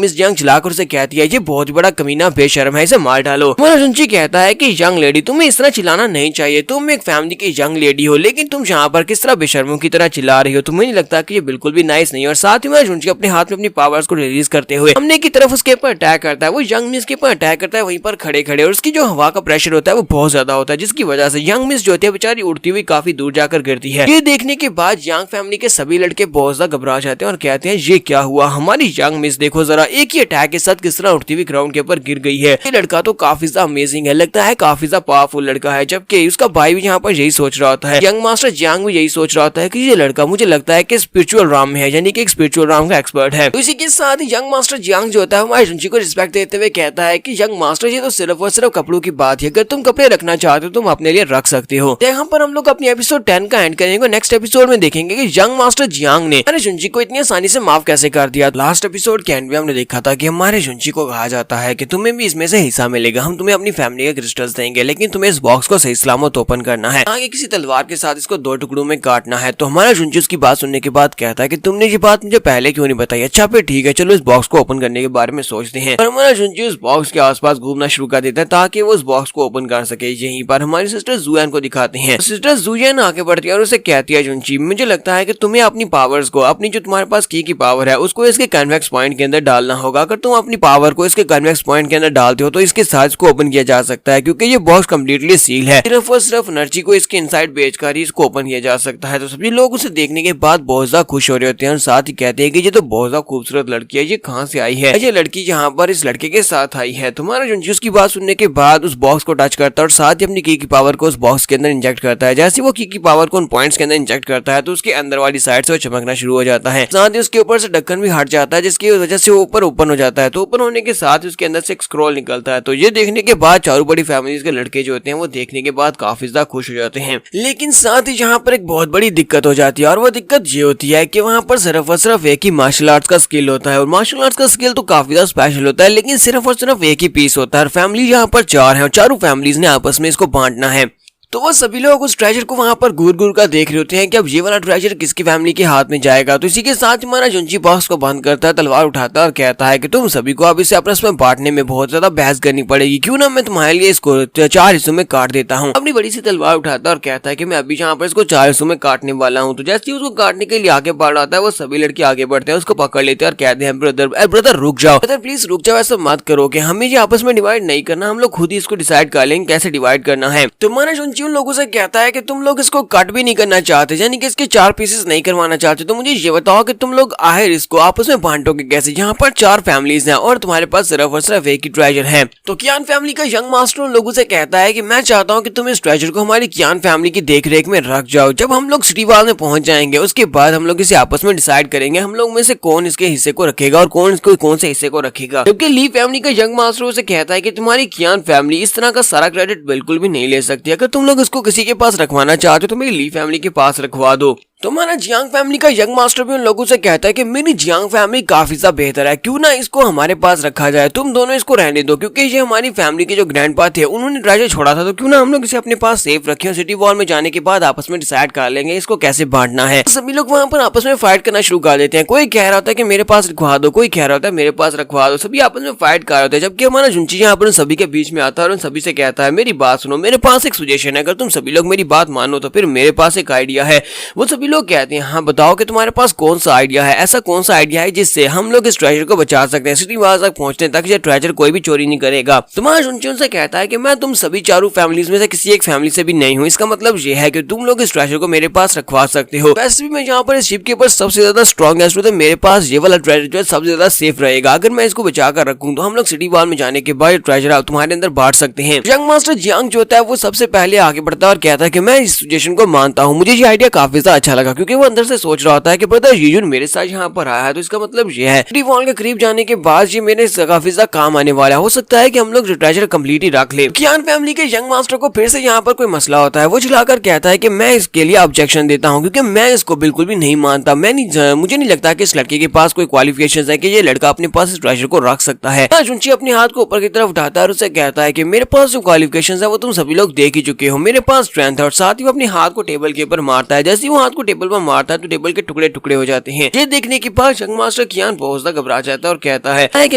मिस जियांग चिल्लाकर उसे कहती है, ये बहुत बड़ा कमीना बेशर्म है, इसे मार डालो। हमारा जुनची कहता है कि यंग लेडी तुम्हें इस तरह चिल्लाना नहीं चाहिए, तुम एक फैमिली की यंग लेडी हो, लेकिन तुम यहाँ पर किस तरह बेशर्मों की तरह चिल्ला रही हो? तुम्हें नहीं लगता कि ये बिल्कुल भी नाइस नहीं है? और साथ ही हमारा जुनची अपने हाथ में अपनी पावर्स को रिलीज करते हुए हमने की तरफ उसके ऊपर अटैक करता है। वो यंग मिस के ऊपर अटैक करता है वहीं पर खड़े खड़े, और उसकी जो हवा का प्रेशर होता है वो बहुत ज्यादा होता है, जिसकी वजह से यंग मिस जो होती है बेचारी उड़ती हुई काफी दूर जाकर गिरती है। ये देखने के बाद यंग फैमिली के सभी लड़के बहुत ज्यादा घबरा जाते हैं और कहते हैं, ये क्या हुआ? हमारी यंग मिस देखो जरा, एक ही अटैक के साथ किस तरह उड़ती हुई ग्राउंड के ऊपर गिर गई है। ये लड़का तो काफी ज्यादा अमेजिंग है, लगता है काफी ज्यादा पावरफुल लड़का है। जबकि उसका भाई भी यहाँ पर यही सोच रहा होता है, यंग मास्टर जियांग भी यही सोच रहा होता है कि ये लड़का मुझे लगता है कि स्पिरिचुअल राम में है, यानी कि एक स्पिरिचुअल राम का एक्सपर्ट है। तो इसी के साथ ही यंग मास्टर जियांग जो होता है हमारे जुनची को रिस्पेक्ट देते हुए कहता है कि यंग मास्टर ये तो सिर्फ और सिर्फ कपड़ों की बात है, अगर तुम कपड़े रखना चाहते हो तुम अपने लिए रख सकते हो। यहाँ पर हम लोग अपनी एपिसोड 10 का एंड करेंगे। नेक्स्ट एपिसोड में देखेंगे कि यंग मास्टर जियांग ने हमारे जुनची को इतनी आसानी से माफ कैसे कर दिया। लास्ट एपिसोड के एंड में हमने देखा था कि हमारे जुनची को कहा जाता है कि तुम्हें भी इसमें से हिस्सा मिलेगा, हम तुम्हें अपनी फैमिली के क्रिस्टल्स देंगे, लेकिन तुम्हें इस बॉक्स को सही सलामत ओपन करना है, आगे किसी तलवार के साथ इसको 2 टुकड़ों में काटना है। तो हमारा जुनची उसकी बात सुनने के बाद कहता है कि तुमने ये बात मुझे पहले क्यों नहीं बताई? अच्छा फिर ठीक है, चलो इस बॉक्स को ओपन करने के बारे में सोचते हैं। और हमारा जुनची उस बॉक्स के आसपास घूमना शुरू कर देता है ताकि वो उस बॉक्स को ओपन कर सके। यहीं पर हमारी सिस्टर जुएन को दिखाते हैं। सिस्टर जुएन आगे बढ़ती है और उसे कहती है, जुनची मुझे लगता है कि तुम्हें अपनी पावर्स को, अपनी जो तुम्हारे पास की पावर है उसको इसके कन्वेक्स पॉइंट के अंदर डालना होगा। अगर तुम अपनी पावर को इसके कन्वेक्स पॉइंट के अंदर डालते हो तो इसके साथ को ओपन किया जा सकता है, क्योंकि ये बॉक्स कम्प्लीटली सील है, सिर्फ और सिर्फ एनर्जी को इसके इनसाइड बेचकर ही इसको ओपन किया जा सकता है। तो सभी लोग उसे देखने के बाद बहुत ज्यादा खुश हो रहे होते हैं और साथ ही कहते हैं कि ये तो बहुत ज्यादा खूबसूरत लड़की है, ये कहाँ से आई है? ये लड़की यहाँ पर इस लड़के के साथ आई है। तुम्हारा जुनची उसकी बात सुनने के बाद उस बॉक्स को टच करता है और साथ ही अपनी की पावर को उस बॉक्स के अंदर इंजेक्ट करता है। जैसे वो की पावर को उन पॉइंट्स के अंदर इंजेक्ट करता है तो उसके अंदर वाली साइड से वो चमकना शुरू हो जाता है, साथ ही उसके ऊपर से ढक्कन भी हट जाता है, जिसकी वजह से वो ऊपर ओपन हो जाता है। तो ओपन होने के साथ ही उसके अंदर से एक स्क्रॉल निकलता है। तो ये देखने के बाद चारों बड़ी फैमिलीज के लड़के जो होते हैं वो देखने के बाद काफी ज्यादा खुश हो जाते हैं। लेकिन साथ ही यहाँ पर एक बहुत बड़ी दिक्कत हो जाती है, और वो दिक्कत ये होती है कि वहाँ पर सिर्फ और सिर्फ एक ही मार्शल आर्ट्स का स्किल होता है, और मार्शल आर्ट्स का स्किल तो काफी ज्यादा स्पेशल होता है, लेकिन सिर्फ और सिर्फ एक ही पीस होता है। और फैमिली यहाँ पर 4 है और चारों फैमिलीज ने आपस में इसको बांटना है। तो वो सभी लोग उस ट्रेजर को वहां पर घूर घूर कर देख रहे होते हैं कि अब ये वाला ट्रेजर किसकी फैमिली के हाथ में जाएगा। तो इसी के साथ हमारा जुनची बॉक्स को बंद करता है, तलवार उठाता है और कहता है कि तुम सभी को अब इसे आपस में बांटने में बहुत ज्यादा बहस करनी पड़ेगी, क्यों ना मैं तुम्हारे लिए इसको 4 हिस्सों में काट देता हूँ। अपनी बड़ी सी तलवार उठाता है और कहता है कि मैं अभी यहाँ पर इसको 4 हिस्सों में काटने वाला हूँ। तो जैसे ही उसको काटने के लिए आगे बढ़ रहा है वो सभी लड़के आगे बढ़ते हैं, उसको पकड़ लेते हैं और कहते हैं, ब्रदर रुक जाओ, ब्रदर प्लीज रुक जाओ, ऐसा मत करो कि हमें ये आपस में डिवाइड नहीं करना, हम लोग खुद ही इसको डिसाइड कर लेंगे कैसे डिवाइड करना है। तो हमारा जुनची उन लोगों से कहता है कि तुम लोग इसको कट भी नहीं करना चाहते, यानी कि इसके 4 पीसेस नहीं करवाना चाहते, तो मुझे ये बताओ कि तुम लोग आखिर इसको आपस में बांटोगे कैसे? यहाँ पर 4 फैमिलीज हैं और तुम्हारे पास सिर्फ और सिर्फ एक ही ट्रेजर है। तो कियान फैमिली का यंग मास्टर उन लोगों से कहता है कि मैं चाहता हूँ कि तुम इस ट्रेजर को हमारी कियान फैमिली की देखरेख में रख जाओ। जब हम लोग श्रीवाल में पहुंच जाएंगे उसके बाद हम लोग इसे आपस में डिसाइड करेंगे, हम लोग में से कौन इसके हिस्से को रखेगा और कौन से हिस्से को रखेगा। जबकि ली फैमिली का यंग मास्टर उसे कहता है कि तुम्हारी कियान फैमिली इस तरह का सारा क्रेडिट बिल्कुल भी नहीं ले सकती, अगर तुम लोग इसको किसी के पास रखवाना चाहते हो तो मेरी ली फैमिली के पास रखवा दो। तो हमारा जियांग फैमिली का यंग मास्टर भी उन लोगों से कहता है कि मेरी जियांग फैमिली काफी ज्यादा बेहतर है, क्यों ना इसको हमारे पास रखा जाए, तुम दोनों इसको रहने दो, क्योंकि ये हमारी फैमिली के जो ग्रैंडपा थे उन्होंने ट्रेजर छोड़ा था, तो क्यों ना हम लोग इसे अपने पास सेफ रखें, सिटी वॉल में जाने के बाद आपस में डिसाइड कर लेंगे इसको कैसे बांटना है। सभी लोग वहां पर आपस में फाइट करना शुरू कर देते हैं, कोई कह रहा होता है कि मेरे पास रखवा दो, कोई कह रहा होता है मेरे पास रखवा दो, सभी आपस में फाइट कर रहे होते हैं। जबकि हमारा जुनची यहाँ पर सभी के बीच में आता है और उन सभी से कहता है, मेरी बात सुनो, मेरे पास एक सजेशन है, अगर तुम सभी लोग मेरी बात मानो तो फिर मेरे पास एक आइडिया है। वो सभी लोग कहते हैं हाँ बताओ कि तुम्हारे पास कौन सा आइडिया है, ऐसा कौन सा आइडिया है जिससे हम लोग इस ट्रेजर को बचा सकते हैं, सिटी वॉल तक पहुंचने तक ये ट्रेजर कोई भी चोरी नहीं करेगा। तुम्हारा जुनची उनसे कहता है कि मैं तुम सभी चारों फैमिलीज में से किसी एक फैमिली से भी नहीं हूँ, इसका मतलब ये है कि तुम लोग इस ट्रेजर को मेरे पास रखवा सकते हो। वैसे भी मैं यहाँ पर इस शिप के ऊपर सबसे ज्यादा स्ट्रॉन्गेस्ट हूँ, तो मेरे पास ये वाला ट्रेजर जो है सबसे ज्यादा सेफ रहेगा। अगर मैं इसको बचा कर रखूँ तो हम लोग सिटी वॉल में जाने के बाद ट्रेजर तुम्हारे अंदर बांट सकते हैं। यंग मास्टर जियांग जो होता है वो सबसे पहले आगे बढ़ता है और कहता है कि मैं इस सजेशन को मानता हूँ, मुझे ये आइडिया काफी ज्यादा अच्छा लगा, क्योंकि वो अंदर से सोच रहा होता है कि ब्रदर यीजुन मेरे साथ यहाँ पर आया है तो इसका मतलब ये है सिटी वॉल के करीब जाने के बाद ये मेरे काफी ज्यादा काम आने वाला है, हो सकता है कि हम लोग ट्रेजर कंप्लीट ही रख ले। कियान फैमिली के यंग मास्टर को फिर से यहाँ पर कोई मसला होता है, वो चिल्लाकर कहता है कि मैं इसके लिए ऑब्जेक्शन देता हूँ, क्योंकि मैं इसको बिल्कुल भी नहीं मानता, मुझे नहीं लगता कि इस लड़के के पास कोई क्वालिफिकेशंस है कि ये लड़का अपने पास इस ट्रेजर को रख सकता है। जुनची अपने हाथ को ऊपर की तरफ उठाता है और उसे कहता है कि मेरे पास जो क्वालिफिकेशंस है वो तुम सभी लोग देख ही चुके हो, मेरे पास स्ट्रेंथ है। और साथ ही वो अपने हाथ को टेबल के ऊपर मारता है, जैसे ही वो हाथ को टेबल पर मारता है तो टेबल के टुकड़े टुकड़े हो जाते हैं। ये देखने के बाद यंग मास्टर कियान बहुत ज्यादा घबरा जाता है और कहता है कि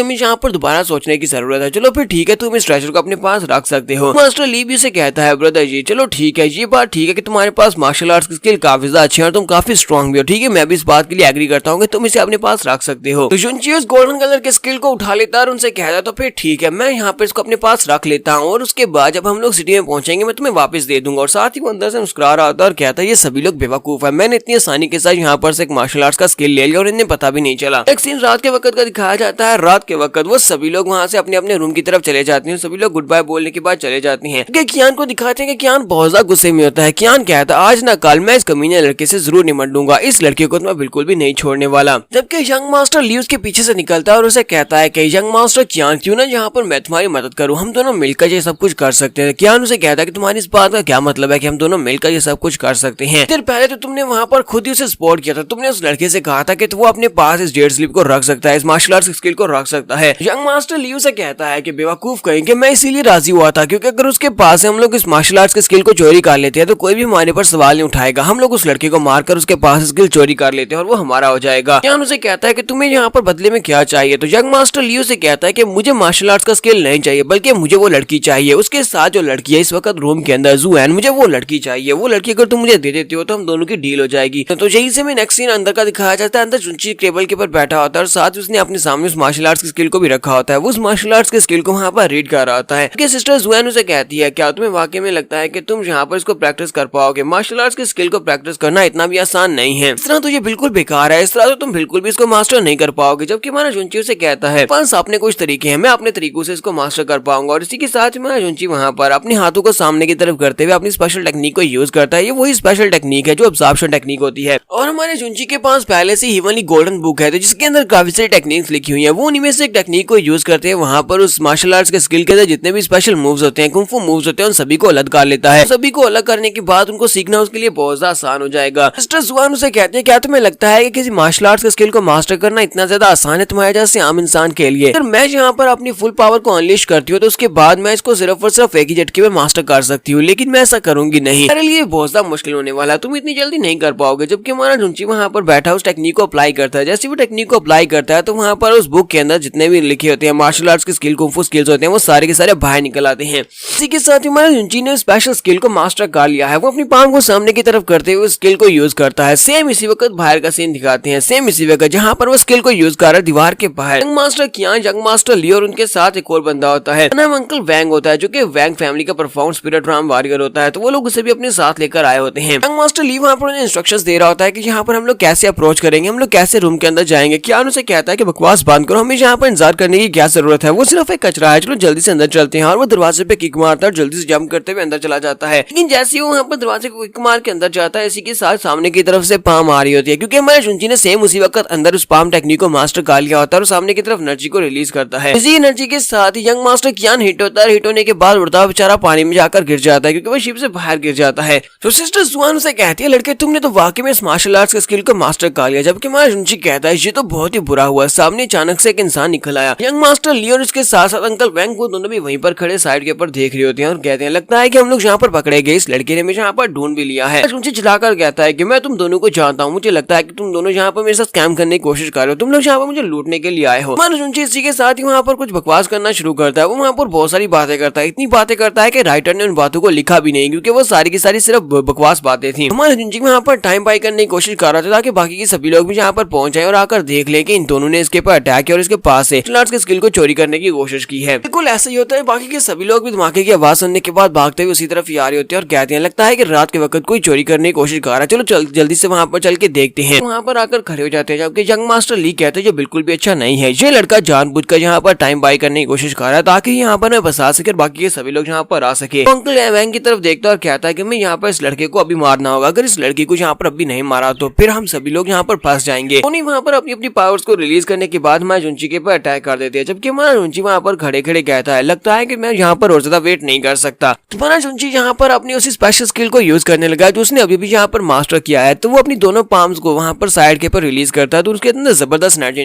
हमें यहाँ पर दोबारा सोचने की जरूरत है, चलो फिर ठीक है तुम इस ट्रेजर को अपने पास रख सकते हो। मास्टर ली भी उसे कहता है ब्रदर जी चलो ठीक है, ये बात ठीक है कि तुम्हारे पास मार्शल आर्ट्स की स्किल काफी ज्यादा अच्छी है और तुम काफी स्ट्रॉन्ग भी हो, ठीक है मैं भी इस बात के लिए एग्री करता हूँ कि तुम इसे अपने पास रख सकते हो। तो जुनची उस गोल्डन कलर के स्किल को उठा लेता है और उनसे कहता है तो फिर ठीक है मैं यहाँ पर इसको अपने पास रख लेता हूँ और उसके बाद जब हम लोग सिटी में पहुंचेंगे मैं तुम्हें वापस दे दूंगा। और साथ ही वो अंदर से मुस्कुरा रहा होता है और कहता है ये सभी लोग बेवकूफ है, मैंने इतनी आसानी के साथ यहाँ पर से एक मार्शल आर्ट्स का स्किल ले लिया और इन्हें पता भी नहीं चला। एक सीन रात के वक्त का दिखाया जाता है, रात के वक्त वो सभी लोग वहाँ से अपने अपने रूम की तरफ चले जाते हैं, सभी लोग गुड बाय बोलने के बाद चले जाते हैं। कियान को दिखाते हैं कि कियान बहुत ज्यादा गुस्से में होता है। कियान कहता है आज ना कल मैं इस कमीने लड़के से जरूर निपट लूंगा, इस लड़के को तो मैं बिल्कुल भी नहीं छोड़ने वाला। जबकि यंग मास्टर ली उसके पीछे से निकलता है और उसे कहता है कि यंग मास्टर कियान क्यों ना यहाँ पर मैं तुम्हारी मदद करूँ, हम दोनों मिलकर ये सब कुछ कर सकते हैं। कियान उसे कहता है कि तुम्हारी इस बात का क्या मतलब है कि हम दोनों मिलकर ये सब कुछ कर सकते हैं। फिर पहले तो तुमने वहाँ पर खुद ही उसे सपोर्ट किया था, तुमने उस लड़के से कहा था कि वो अपने पास इस जेड स्लिप को रख सकता है, इस मार्शल आर्ट्स स्किल को रख सकता है। यंग मास्टर लियू से कहता है कि बेवकूफ कहेंगे मैं इसीलिए राजी हुआ था क्योंकि अगर उसके पास हम लोग इस मार्शल आर्ट्स के स्किल को चोरी कर लेते हैं तो कोई भी हमारे पर सवाल नहीं उठाएगा, हम लोग उस लड़के को मारकर उसके पास स्किल चोरी कर लेते हैं और वो हमारा हो जाएगा। कियान उसे कहता है कि तुम्हें यहाँ पर बदले में क्या चाहिए, तो यंग मास्टर लियू से कहता है कि मुझे मार्शल आर्ट्स का स्किल नहीं चाहिए बल्कि मुझे वो लड़की चाहिए, उसके साथ जो लड़की है इस वक्त रूम के अंदर जुएन, मुझे वो लड़की चाहिए, वो लड़की अगर तुम मुझे दे देते हो तो हम दोनों की डील हो जाएगी। तो यही से मैं नेक्स्ट सीन अंदर का दिखाया जाता है, अंदर जुनची टेबल के ऊपर बैठा होता है और साथ उसने अपने सामने उस मार्शल आर्ट्स की स्किल को भी रखा होता है, वो उस मार्शल आर्ट्स की स्किल को वहाँ पर रीड कर रहा होता है। सिस्टर जुएन उसे कहती है क्या तुम्हें वाकई में लगता है कि तुम यहाँ पर इसको प्रैक्टिस कर पाओगे, मार्शल आर्ट्स की स्किल को प्रैक्टिस करना इतना भी आसान नहीं है, इस तरह तो ये बिल्कुल बेकार है, इस तरह तो तुम बिल्कुल भी इसको मास्टर नहीं कर पाओगे। जबकि हमारा जुनची उसे कहता है बस अपने कुछ तरीके हैं, मैं अपने तरीकों से इसको मास्टर कर पाऊंगा। और इसी के साथ हमारा जुनची वहाँ पर अपने हाथों को सामने की तरफ करते हुए अपनी स्पेशल टेक्निक को यूज करता है, ये वही स्पेशल टेक्निक है जो अब्जॉर्प्शन टेक्निक होती है। और हमारे जुनची के पास पहले से ही वाली गोल्डन बुक है तो जिसके अंदर काफी सारी टेक्निक्स लिखी हुई है, वो उन्हीं में से एक टेक्निक को यूज करते हैं, वहाँ पर उस मार्शल आर्ट्स के स्किल के अंदर जितने भी स्पेशल मूव्स होते हैं, कुंफू मूव्स होते हैं, उन सभी को अलग कर लेता है। सभी को अलग करने के बाद उनको सीखना उसके लिए बहुत ज्यादा आसान हो जाएगा। सिस्टर जुआन उसे कहते हैं क्या तुम्हें लगता है कि किसी मार्शल आर्ट्स के स्किल को मास्टर करना इतना ज्यादा आसान है तुम्हारे जैसे आम इंसान के लिए? अगर मैं यहाँ पर अपनी फुल पावर को अनलीश करती हूँ तो उसके बाद मैं इसको सिर्फ और सिर्फ एक ही झटके में मास्टर कर सकती हूँ, लेकिन मैं ऐसा करूंगी नहीं, मेरे लिए बहुत ज्यादा मुश्किल होने वाला है, तुम इतनी जल्दी नहीं कर पाओगे। जबकि हमारा जुनची वहाँ पर बैठा उस टेक्निक को अप्लाई करता है, जैसे वो टेक्निक को अप्लाई करता है तो वहाँ पर उस बुक के अंदर जितने भी लिखे होते हैं मार्शल आर्ट्स के स्किल, कुंफू स्किल्स होते हैं, वो सारे के सारे बाहर निकल आते हैं। इसी के साथ हमारा जुनची ने स्पेशल स्किल को मास्टर कर लिया है, वो अपनी पाम को सामने की तरफ करते हुए स्किल को यूज करता है। सेम इसी वक्त बाहर का सीन दिखाते हैं, सेम इसी वक्त जहाँ पर वो स्किल को यूज कर रहा है दीवार के बाहर। यंग मास्टर कियान, यंग मास्टर ली और उनके साथ एक और बंदा होता है, नाम अंकल वैंग होता है, जो कि वैंग फैमिली का परफॉर्म स्पिरिट राम वॉरियर होता है, तो वो लोग उसे भी अपने साथ लेकर आए होते हैं। यंग मास्टर ली वहाँ पर उन्हें इंस्ट्रक्शंस दे रहा होता है कि यहाँ पर हम लोग कैसे अप्रोच करेंगे, हम लोग कैसे रूम के अंदर जाएंगे। कियान उसे कहता है कि बकवास बंद करो, हमें यहाँ पर इंतजार करने की क्या जरूरत है, वो सिर्फ एक कचरा है, चलो जल्दी से अंदर चलते हैं। और वो दरवाजे पे किक मारता है और जल्दी से जंप करते हुए अंदर चला जाता है। लेकिन जैसे ही वो वहाँ पर दरवाजे को किक मार के अंदर जाता है, इसी के साथ सामने की तरफ से पाम आ रही होती है, क्योंकि हमारे जुनची ने सेम उसी वक्त अंदर उस पाम टेक्निक को मास्टर कर लिया होता है और सामने की तरफ एनर्जी को रिलीज करता है। इसी एनर्जी के साथ ही यंग मास्टर कियान हिट होता है, हिट होने के बाद उड़ता बेचारा पानी में जाकर गिर जाता है, क्योंकि वो शिप से बाहर गिर जाता है। तो सिस्टर जुआन उसे कहती है लड़के तुमने तो वाकई में इस मार्शल आर्ट्स के स्किल को मास्टर कर लिया। जबकि हमारा जुनची कहता है ये तो बहुत ही बुरा हुआ, सामने अचानक से एक इंसान निकल आया। यंग मास्टर ली और उसके साथ साथ अंकल वैंग वो दोनों भी वहीं पर खड़े साइड के ऊपर देख रहे होते हैं और कहते हैं लगता है कि हम लोग यहाँ पर पकड़े गए, इस लड़के ने मुझे यहाँ पर ढूंढ भी लिया है। जुनची चिल्लाकर कहता है कि मैं तुम दोनों को जानता हूँ, मुझे लगता है कि तुम दोनों यहाँ पर मेरे साथ स्कैम करने की कोशिश कर रहे हो, तुम लोग यहाँ पर मुझे लूटने के लिए आए हो। हमारा जुनची इसी के साथ ही वहाँ पर कुछ बकवास करना शुरू करता है, वो वहाँ पर बहुत सारी बातें करता है, इतनी बातें करता है कि राइटर ने उन बातों को लिखा भी नहीं, क्योंकि वो सारी की सारी सिर्फ बकवास बातें थी। हमारे जुनची वहाँ यहाँ पर टाइम बाई करने की कोशिश कर रहा था ताकि बाकी के सभी लोग भी यहाँ पर पहुंच जाए और आकर देख ले कि इन दोनों ने इसके ऊपर अटैक किया और इसके पास से के स्किल को चोरी करने की कोशिश की है। बिल्कुल ऐसा ही होता है, बाकी के सभी लोग भी धमाके की आवाज सुनने के बाद भागते हुए उसी तरफ ही आ रहे होते हैं और कहते हैं लगता है कि रात के वक्त कोई चोरी करने की कोशिश कर रहा है, चलो जल्दी से वहाँ पर चल के देखते हैं। वहाँ पर आकर खड़े हो जाते हैं जबकि यंग मास्टर ली कहते हैं जो बिल्कुल भी अच्छा नहीं है, ये लड़का जानबूझकर यहाँ पर टाइम बाई करने की कोशिश कर रहा है ताकि यहाँ पर मैं बसा सके और बाकी के सभी लोग यहाँ पर आ सके। अंकल एवैंग की तरफ देखता है और कहता है कि मैं यहाँ पर इस लड़के को अभी मारना होगा, अगर इस लड़की को यहाँ पर अभी नहीं मारा तो फिर हम सभी लोग यहाँ पर फंस जाएंगे। उन्हीं वहाँ पर अपनी अपनी पावर्स को रिलीज करने के बाद मैं जुंची के पर अटैक कर देते हैं, जबकि हमारा जुंची वहाँ पर खड़े खड़े कहता है लगता है कि मैं यहाँ पर और ज्यादा वेट नहीं कर सकता। तुम्हारा जुंची यहाँ पर अपनी उसी स्पेशल स्किल को यूज करने लगा जो उसने अभी भी यहाँ पर मास्टर किया है, तो वो अपनी दोनों पाम्स को वहाँ पर साइड के पर रिलीज करता है तो उसके अंदर जबरदस्त एनर्जी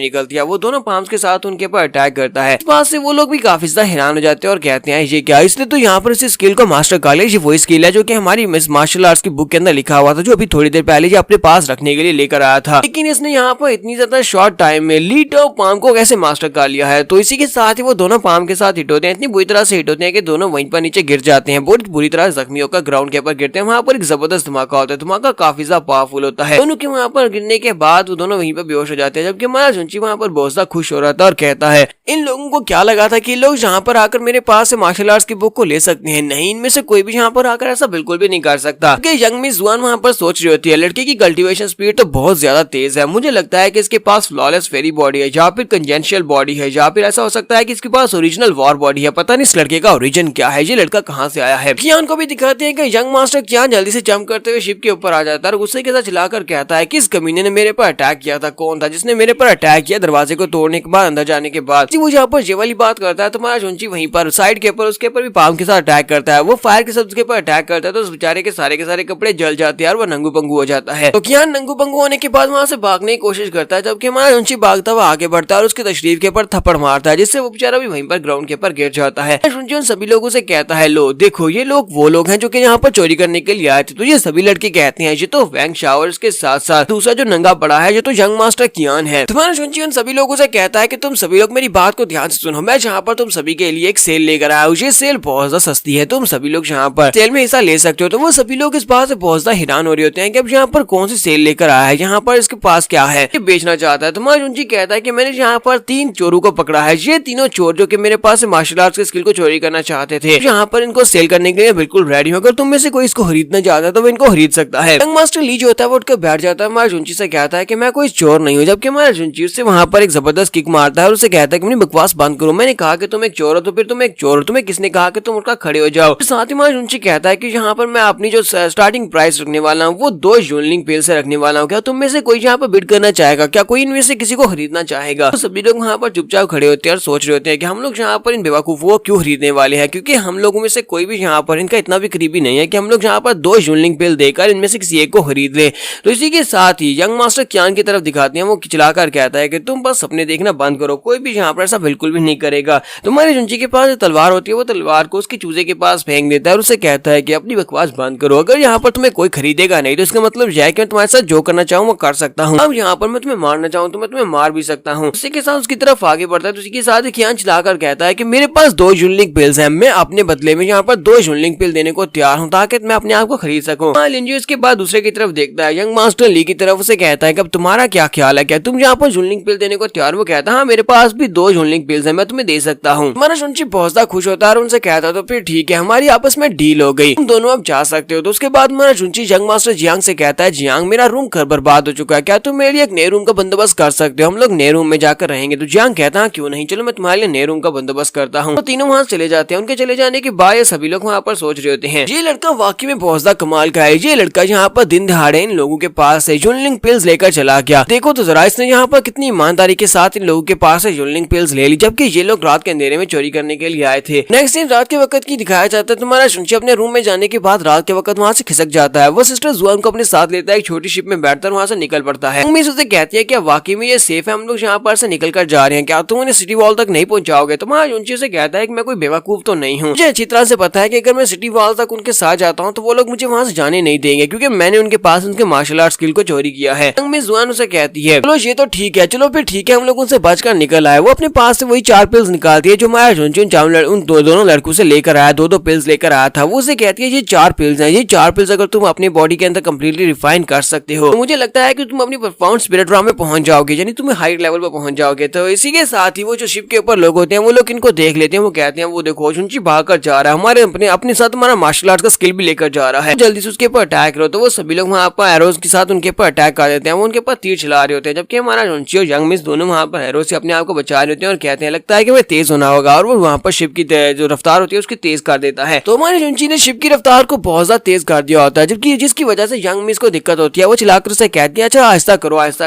निकलती है, वो दोनों पाम्स के साथ उनके पर अटैक करता है। इस बात से वो लोग भी काफी ज्यादा हैरान हो जाते हैं और कहते हैं ये क्या, इसने तो यहाँ पर इस स्किल को मास्टर कर लिया, ये वही स्किल है जो कि हमारी मार्शल आर्ट्स की बुक के अंदर लिखा हुआ था जो अभी थोड़ी देर पहले ये अपने पास रखने के लिए लेकर आया था, लेकिन इसने यहाँ पर इतनी ज्यादा शॉर्ट टाइम में लीड ऑफ पाम को कैसे मास्टर कर लिया है। तो इसी के साथ ही वो दोनों पाम के साथ हिट होते हैं, इतनी बुरी तरह से हिट होते हैं कि दोनों वहीं पर नीचे गिर जाते हैं, बहुत बुरी तरह जख्मी होकर ग्राउंड के ऊपर गिरते हैं। वहाँ पर एक जबरदस्त धमाका होता है, धमाका काफी ज्यादा पावरफुल होता है। दोनों के वहाँ पर गिरने के बाद वो दोनों वहीं पर बेहोश हो जाते हैं, जबकि हमारा जुंची वहाँ पर बहुत ज्यादा खुश हो रहा था और कहता है इन लोगों को क्या लगा था कि लोग यहाँ पर आकर मेरे पास से मार्शल आर्ट्स की बुक को ले सकते हैं, नहीं इनमें से कोई भी यहाँ पर आकर ऐसा बिल्कुल भी नहीं कर सकता। यंग मिस जुआन वहाँ पर सोच रही होती है लड़के की कल्टीवेशन स्पीड तो बहुत ज्यादा तेज है, मुझे लगता है कि इसके पास फ्लॉलेस फेरी बॉडी है या फिर कंजेंशियल बॉडी है या फिर ऐसा हो सकता है कि इसके पास ओरिजिनल वॉर बॉडी है, पता नहीं इस लड़के का ओरिजिन क्या है, ये लड़का कहाँ से आया है। कियान को भी दिखाते हैं कि यंग मास्टर कियान जल्दी से जंप करते हुए शिप के ऊपर आ जाता है और गुस्से के साथ चिल्लाकर कहता है कि इस कमीने ने मेरे पर अटैक किया था, कौन था जिसने मेरे पर अटैक किया दरवाजे को तोड़ने के बाद अंदर जाने के बाद। वो यहाँ पर ये वाली बात करता है, तुम्हारा जुंची वहीं पर साइड के ऊपर उसके ऊपर भी पाम के साथ अटैक करता है, वो फायर के साथ उसके ऊपर अटैक करता है तो उस बेचारे के सारे कपड़े जल जाते हैं और वो नंगू पंगू हो जाता है। तो कियान नंगू पंगू होने के बाद वहाँ से भागने की कोशिश करता है, जबकि हमारा जुंची भागता हुआ आगे बढ़ता है और उसके तशरीफ के ऊपर थप्पड़ मारता है जिससे वो बेचारा भी वहीं पर ग्राउंड के ऊपर गिर जाता है। जुंची उन सभी लोगों से कहता है लो देखो ये लोग वो लोग हैं जो कि यहाँ पर चोरी करने के लिए आए थे, तो ये सभी लड़के कहते हैं ये तो वैंग शाओ के साथ साथ दूसरा जो नंगा पड़ा है ये तो यंग मास्टर कियान है। तुम्हारा जुंची उन सभी लोगों से कहता है कि तुम सभी लोग मेरी बात को ध्यान से सुनो, मैं जहाँ पर तुम सभी के लिए एक सेल लेकर आया हूँ, ये सेल बहुत ज्यादा सस्ती है, तुम सभी लोग यहाँ पर सेल में हिस्सा ले सकते हो। तो वो सभी लोग इस बात से बहुत ज्यादा हैरान हो रहे होते हैं कि अब यहाँ पर कौन सी सेल लेकर आया है, यहाँ पर इसके पास क्या है, ये बेचना चाहता है। तुम्हारा जुंची कहता है कि मैंने यहाँ पर 3 चोरों को पकड़ा है, ये तीनों चोर जो कि मेरे पास मार्शल आर्ट्स के स्किल को चोरी करना चाहते थे, यहाँ पर इनको सेल करने के लिए बिल्कुल रेडी हो, अगर तुम में से कोई इसको खरीदना चाहता है तो वो इनको खरीद सकता है। यंग मास्टर ली जो होता है वो उठकर बैठ जाता है, हमारा जुंची से कहता है कि मैं कोई चोर नहीं हूँ, जबकि हमारा जुंची उससे वहाँ पर एक जबरदस्त किक मारता है और उसे कहता है कि मेरी बकवास बंद करो, मैंने कहा कि तुम एक चोर हो तो फिर तुम एक चोर हो, तुम्हें किसने कहा कि तुम उठकर खड़े हो जाओ। साथ ही हमारा जुंची कहता है कि यहाँ पर मैं अपनी जो स्टार्टिंग प्राइस रखने वाला हूँ वो 2 यूनलिंग पेल से रखने वाला हूँ, क्या तुम में से कोई यहाँ पर बिड करना चाहेगा, क्या कोई इनमें से किसी को खरीदना चाहेगा। तो सभी लोग वहाँ पर चुपचाप खड़े होते हैं और सोच रहे होते हैं कि हम लोग यहाँ पर इन बेवकूफों को क्यों खरीदने वाले हैं, क्योंकि हम लोगों में से कोई भी यहाँ पर इनका इतना भी करीबी नहीं है कि हम लोग यहाँ पर 2 यूनलिंग पेल देकर इनमें से किसी एक को खरीद ले। तो इसी के साथ ही यंग मास्टर कियान की तरफ दिखाते हैं, वो चिल्लाकर कहता है कि तुम बस सपने देखना बंद करो, कोई भी यहाँ पर ऐसा बिल्कुल भी नहीं करेगा। तुम्हारे जुंची के पास तलवार होती है, वो तलवार को उसके चूजे के पास फेंक देता है और उसे कहता है कि अपनी बकवास बंद करो, अगर यहाँ पर तुम्हें कोई खरीदेगा नहीं तो इसका मतलब यह है कि मैं तुम्हारे साथ जो करना चाहूँ वो कर सकता हूँ, अब यहाँ पर मैं तुम्हें मारना चाहूँ तो मैं तुम्हें मार भी सकता हूँ। उसी के साथ उसकी तरफ आगे बढ़ता है, तो उसी के साथ कियान चिल्लाकर कहता है कि मेरे पास 2 यूनलिंग पिल्स हैं, मैं अपने बदले में यहाँ पर 2 यूनलिंग पिल देने को तैयार हूँ ताकि मैं अपने आप को खरीद सकूँ। लिंजू इसके बाद दूसरे की तरफ देखता है, यंग मास्टर ली की तरफ उसे कहता है कि अब तुम्हारा क्या ख्याल है, क्या तुम यहाँ पर यूनलिंग पिल देने को तैयार? वो कहता है हाँ मेरे पास भी 2 यूनलिंग पिल्स हैं, मैं तुम्हें दे सकता हूँ। हमारा जुंची बहुत ज्यादा खुश होता है और उनसे कहता तो फिर ठीक है, हमारी आपस में डील हो गई, तुम दोनों अब जा सकते हो। तो उसके बाद हमारा जुंची यंग मास्टर जियांग से कहता है जियांग मेरा रूम घर बर्बाद हो चुका है, क्या तुम मेरे लिए एक नए रूम का बंदोबस्त कर सकते हो, हम लोग नए रूम में जाकर रहेंगे। तो जियांग कहता है क्यों नहीं, चलो मैं तुम्हारे लिए नए रूम का बंदोबस्त करता हूँ। तो तीनों वहाँ चले जाते हैं। उनके चले जाने के बाद सभी लोग वहाँ पर सोच रहे होते हैं ये लड़का वाकई में बहुत ज्यादा कमाल का है, ये लड़का यहाँ पर दिन दहाड़े इन लोगों के पास से यूनलिंग पिल्स लेकर चला गया, देखो तो जरा इसने यहाँ पर कितनी ईमानदारी के साथ इन लोगों के पास से यूनलिंग पिल्स ले ली, जबकि ये लोग रात के अंधेरे में चोरी करने के लिए आए थे। नेक्स्ट दिन रात के वक्त की दिखाया जाता है, तुम्हारा जुंची अपने रूम में जाने के बाद रात के वक्त वहाँ से खिसक जाता है, वो सिस्टर जुआन को अपने साथ लेता है, एक छोटी शिप में बैठकर वहाँ से निकल पड़ता है। उम्मीद उसे कहती है कि वाकई में ये सेफ है, हम लोग यहाँ पर से निकल कर जा रहे हैं, क्या तुम उन्हें सिटी वॉल तक नहीं पहुंचाओगे? तुम्हारा जुंची से कहता है कि मैं कोई बेवकूफ तो नहीं हूँ, मुझे अच्छी तरह से पता है कि अगर मैं सिटी वॉल तक उनके साथ जाता हूँ तो वो लोग मुझे वहाँ से जाने नहीं देंगे, क्योंकि मैंने उनके पास उनके मार्शल आर्ट स्किल को चोरी किया है। जुआन उसे कहती है चलो ये तो ठीक है, चलो फिर ठीक है, हम लोग उनसे बचकर निकल आए। वो अपने पास से वही 4 पिल्स निकालती है जो हमारा जुंची उन दोनों लड़कों से लेकर आया, 2-2 पिल्स लेकर आया था। वो उसे कहती है ये 4 पिल्स हैं, ये 4 पिल्स अगर तुम अपनी बॉडी के अंदर कम्प्लीटली रिफाइन कर सकते हो। तो मुझे लगता है कि तुम अपनी परफॉर्मेंस स्पिरिट रॉ में पहुंच जाओगे, यानी तुम हाई लेवल पर पहुंच जाओगे। तो इसी के साथ ही वो जो शिप के ऊपर लोग होते हैं वो लोग इनको देख लेते हैं, वो कहते हैं वो देखो जुनची भाग कर जा रहा है, हमारे अपने साथ हमारा मार्शल आर्ट का स्किल भी लेकर जा रहा है, जल्दी से उसके ऊपर अटैक करो। तो वो सभी लोग वहाँ पर एरोज के साथ उनके ऊपर अटैक कर देते हैं, वो उनके ऊपर तीर चला रहे होते हैं, जबकि हमारा जुनची और यंग मिस दोनों वहाँ पर एरो से अपने आप को बचा रहे होते हैं और कहते हैं लगता है कि वह तेज होना होगा, और वो वहाँ पर शिप की जो रफ्तार होती है उसकी तेज कर देता है। तो हमारे जुनची ने शिप की रफ्तार को बहुत ज्यादा तेज कर दिया होता है, जबकि जिसकी वजह से यंग मिस को दिक्कत होती है। वो चिल्लाकर उसे कहती है अच्छा आहिस्ता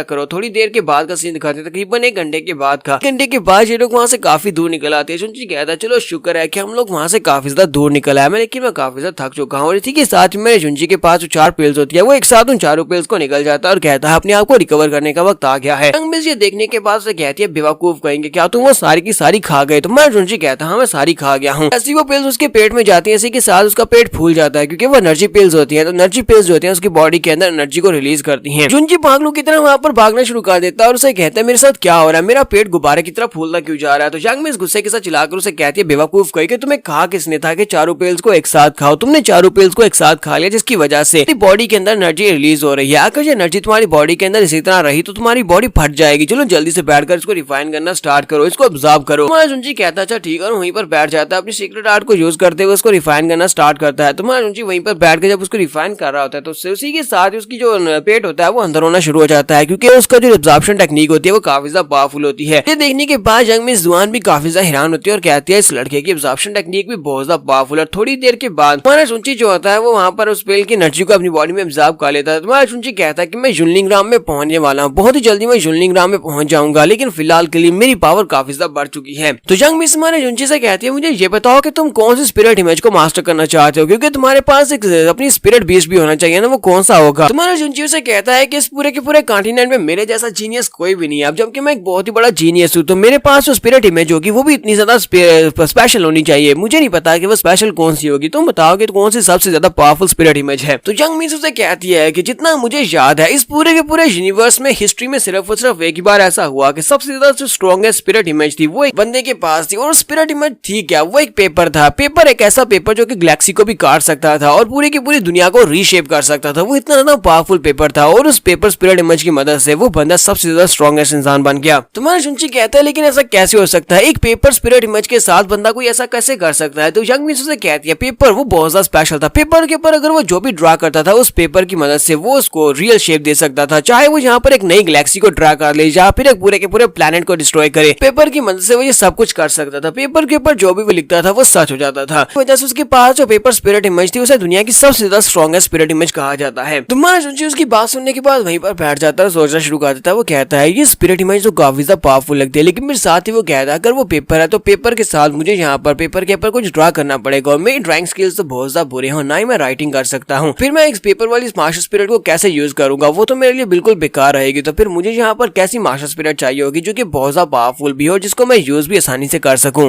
करो। थोड़ी देर के बाद का सीन दिखाते हैं, तकरीबन 1 घंटे के बाद का। 1 घंटे के बाद ये लोग वहाँ से काफी दूर निकल आते हैं। जुनची कहता है चलो शुक्र है कि हम लोग वहाँ से काफी ज्यादा दूर निकल आए, लेकिन मैं काफी ज्यादा थक चुका हूँ। और इसी के साथ मेरे जुनची के पास जो 4 पिल्स होती है वो एक साथ उन 4 पिल्स को निकल जाता है और कहता है अपने आप को रिकवर करने का वक्त आ गया है। यंग मिस ये देखने के बाद से कहती है बेवकूफ कहेंगे, क्या तुम वो सारी की सारी खा गए? तो मैं जुनची कहता हाँ मैं सारी खा गया हूँ। ऐसी वो पिल्स उसके पेट में जाती है, इसी के साथ उसका पेट फूल जाता है, क्योंकि वो एनर्जी पिल्स होती है। तो एनर्जी पिल्स जो होती है उसकी बॉडी के अंदर एनर्जी को रिलीज करती है। जुनची पागलों की तरह वहाँ पर भागना शुरू कर देता है और उसे कहता है मेरे साथ क्या हो रहा है, मेरा पेट गुब्बारे की तरह फूलना क्यों जा रहा है? तो यंग मिस गुस्से के साथ चिल्लाकर उसे कहती है बेवकूफ कही कि तुम्हें कहा किसने था कि 4 पिल्स को एक साथ खाओ? तुमने 4 पिल्स को एक साथ खा लिया, जिसकी वजह से बॉडी के अंदर एनर्जी रिलीज हो रही है। अगर ये एनर्जी तुम्हारी बॉडी के अंदर इसी तरह रही तो तुम्हारी बॉडी फट जाएगी। चलो जल्दी से बैठकर इसको रिफाइन करना स्टार्ट करो, इसको ऑब्जर्व करो। तुम्हारा जुनची कहता अच्छा ठीक है, वहीं पर बैठ जाता है, अपनी सीक्रेट आर्ट को यूज करते हुए उसको रिफाइन करना स्टार्ट करता है। तुम्हारा जुनची वहीं पर बैठ के जब उसको रिफाइन कर रहा होता है तो उसी के साथ उसकी जो पेट होता है वो अंदर होना शुरू हो जाता है, क्योंकि उसका जो एब्जॉर्प्शन टेक्निक होती है वो काफी ज्यादा पावरफुल होती है। ये देखने के बाद यंग मिस जुआन भी काफी ज्यादा हैरान होती है और कहती है इस लड़के की एब्जॉर्प्शन टेक्निक भी बहुत ज्यादा पावरफुल है। थोड़ी देर के बाद तुम्हारा जुनची जो होता है वो वहाँ पर उस पिल की एनर्जी को अपनी बॉडी में एब्जॉर्ब कर लेता है। तुम्हारा जुनची कहता है कि मैं जुनलिंगराम में पहुंचने वाला हूँ, बहुत ही जल्दी मैं जुनलिंगराम में पहुंच जाऊंगा, लेकिन फिलहाल के लिए मेरी पावर काफी ज्यादा बढ़ चुकी है। तो यंग मिस हमारे जुनची से कहती है मुझे ये बताओ कि तुम कौन सी स्पिरिट इमेज को मास्टर करना चाहते हो, क्योंकि तुम्हारे पास एक अपनी स्पिरिट बीस्ट भी होना चाहिए ना, वो कौन सा होगा? तुम्हारा जुनची से कहता है कि इस पूरे के पूरे कॉन्टिनेंट में मेरे जैसा जीनियस कोई भी नहीं है, अब जबकि मैं एक बहुत ही बड़ा जीनियस हूँ, तो मेरे पास जो स्पिरिट इमेज होगी वो भी इतनी ज्यादा स्पेशल होनी चाहिए। मुझे नहीं पता कि वो स्पेशल कौन सी होगी, तुम बताओ कि कौन सी सबसे ज्यादा पावरफुल स्पिरिट इमेज है? तो यंग मिस उसे कहती है कि जितना मुझे याद है इस पूरे के पूरे यूनिवर्स में हिस्ट्री में सिर्फ और सिर्फ एक ही बार ऐसा हुआ कि सबसे ज्यादा जो स्ट्रॉन्गेस्ट स्पिरिट इमेज थी वो एक बंदे के पास थी। और स्पिरिट इमेज थी क्या? वो एक पेपर था। पेपर एक ऐसा पेपर जो कि गैलेक्सी को भी काट सकता था और पूरी की पूरी दुनिया को रीशेप कर सकता था। वो इतना ज्यादा पावरफुल पेपर था और उस पेपर स्पिरिट इमेज की मदद से वो बंदा सबसे ज्यादा स्ट्रॉन्गेस्ट इंसान बन गया। तुम्हारा जुनची कहता है लेकिन ऐसा कैसे हो सकता है, एक पेपर स्पिरिट इमेज के साथ बंदा कोई ऐसा कैसे कर सकता है? तो यंग मिस उसे कहती है पेपर वो बहुत ज्यादा स्पेशल था, पेपर के ऊपर अगर वो जो भी ड्रा करता था उस पेपर की मदद से वो उसको रियल शेप दे सकता था, चाहे वो यहाँ पर एक नई गैलेक्सी को ड्रा कर ले या फिर एक पूरे के पूरे प्लेनेट को डिस्ट्रॉय करे। पेपर की मदद से वो ये सब कुछ कर सकता था। पेपर के ऊपर जो भी वो लिखता था वो सच हो जाता था। वजह से उसके पास जो पेपर स्पिरिट इमेज थी उसे दुनिया की सबसे ज्यादा स्ट्रॉन्गेस्ट स्पिरिट इमेज कहा जाता है। तुम्हारा जुनची उसकी बात सुनने के बाद वहीं पर बैठ जाता है, सोचना शुरू कर देता है। वो कहता है ये स्पिरिट इमेज तो काफी ज्यादा पावरफुल लगती है, लेकिन मेरे साथ ही वो कहता है अगर वो पेपर है तो पेपर के साथ मुझे यहाँ पर पेपर के ऊपर कुछ ड्रा करना पड़ेगा और मेरी ड्राइंग स्किल्स तो बहुत ज्यादा बुरे हैं, ना ही मैं राइटिंग कर सकता हूँ। फिर मैं इस पेपर वाली मास्टर स्पिरिट को कैसे यूज करूंगा, वो तो मेरे लिए बिल्कुल बेकार रहेगी। तो फिर मुझे यहाँ पर कैसी मास्टर स्पिरिट चाहिए होगी जो कि बहुत ज्यादा पावरफुल भी हो, जिसको मैं यूज भी आसानी से कर सकूं।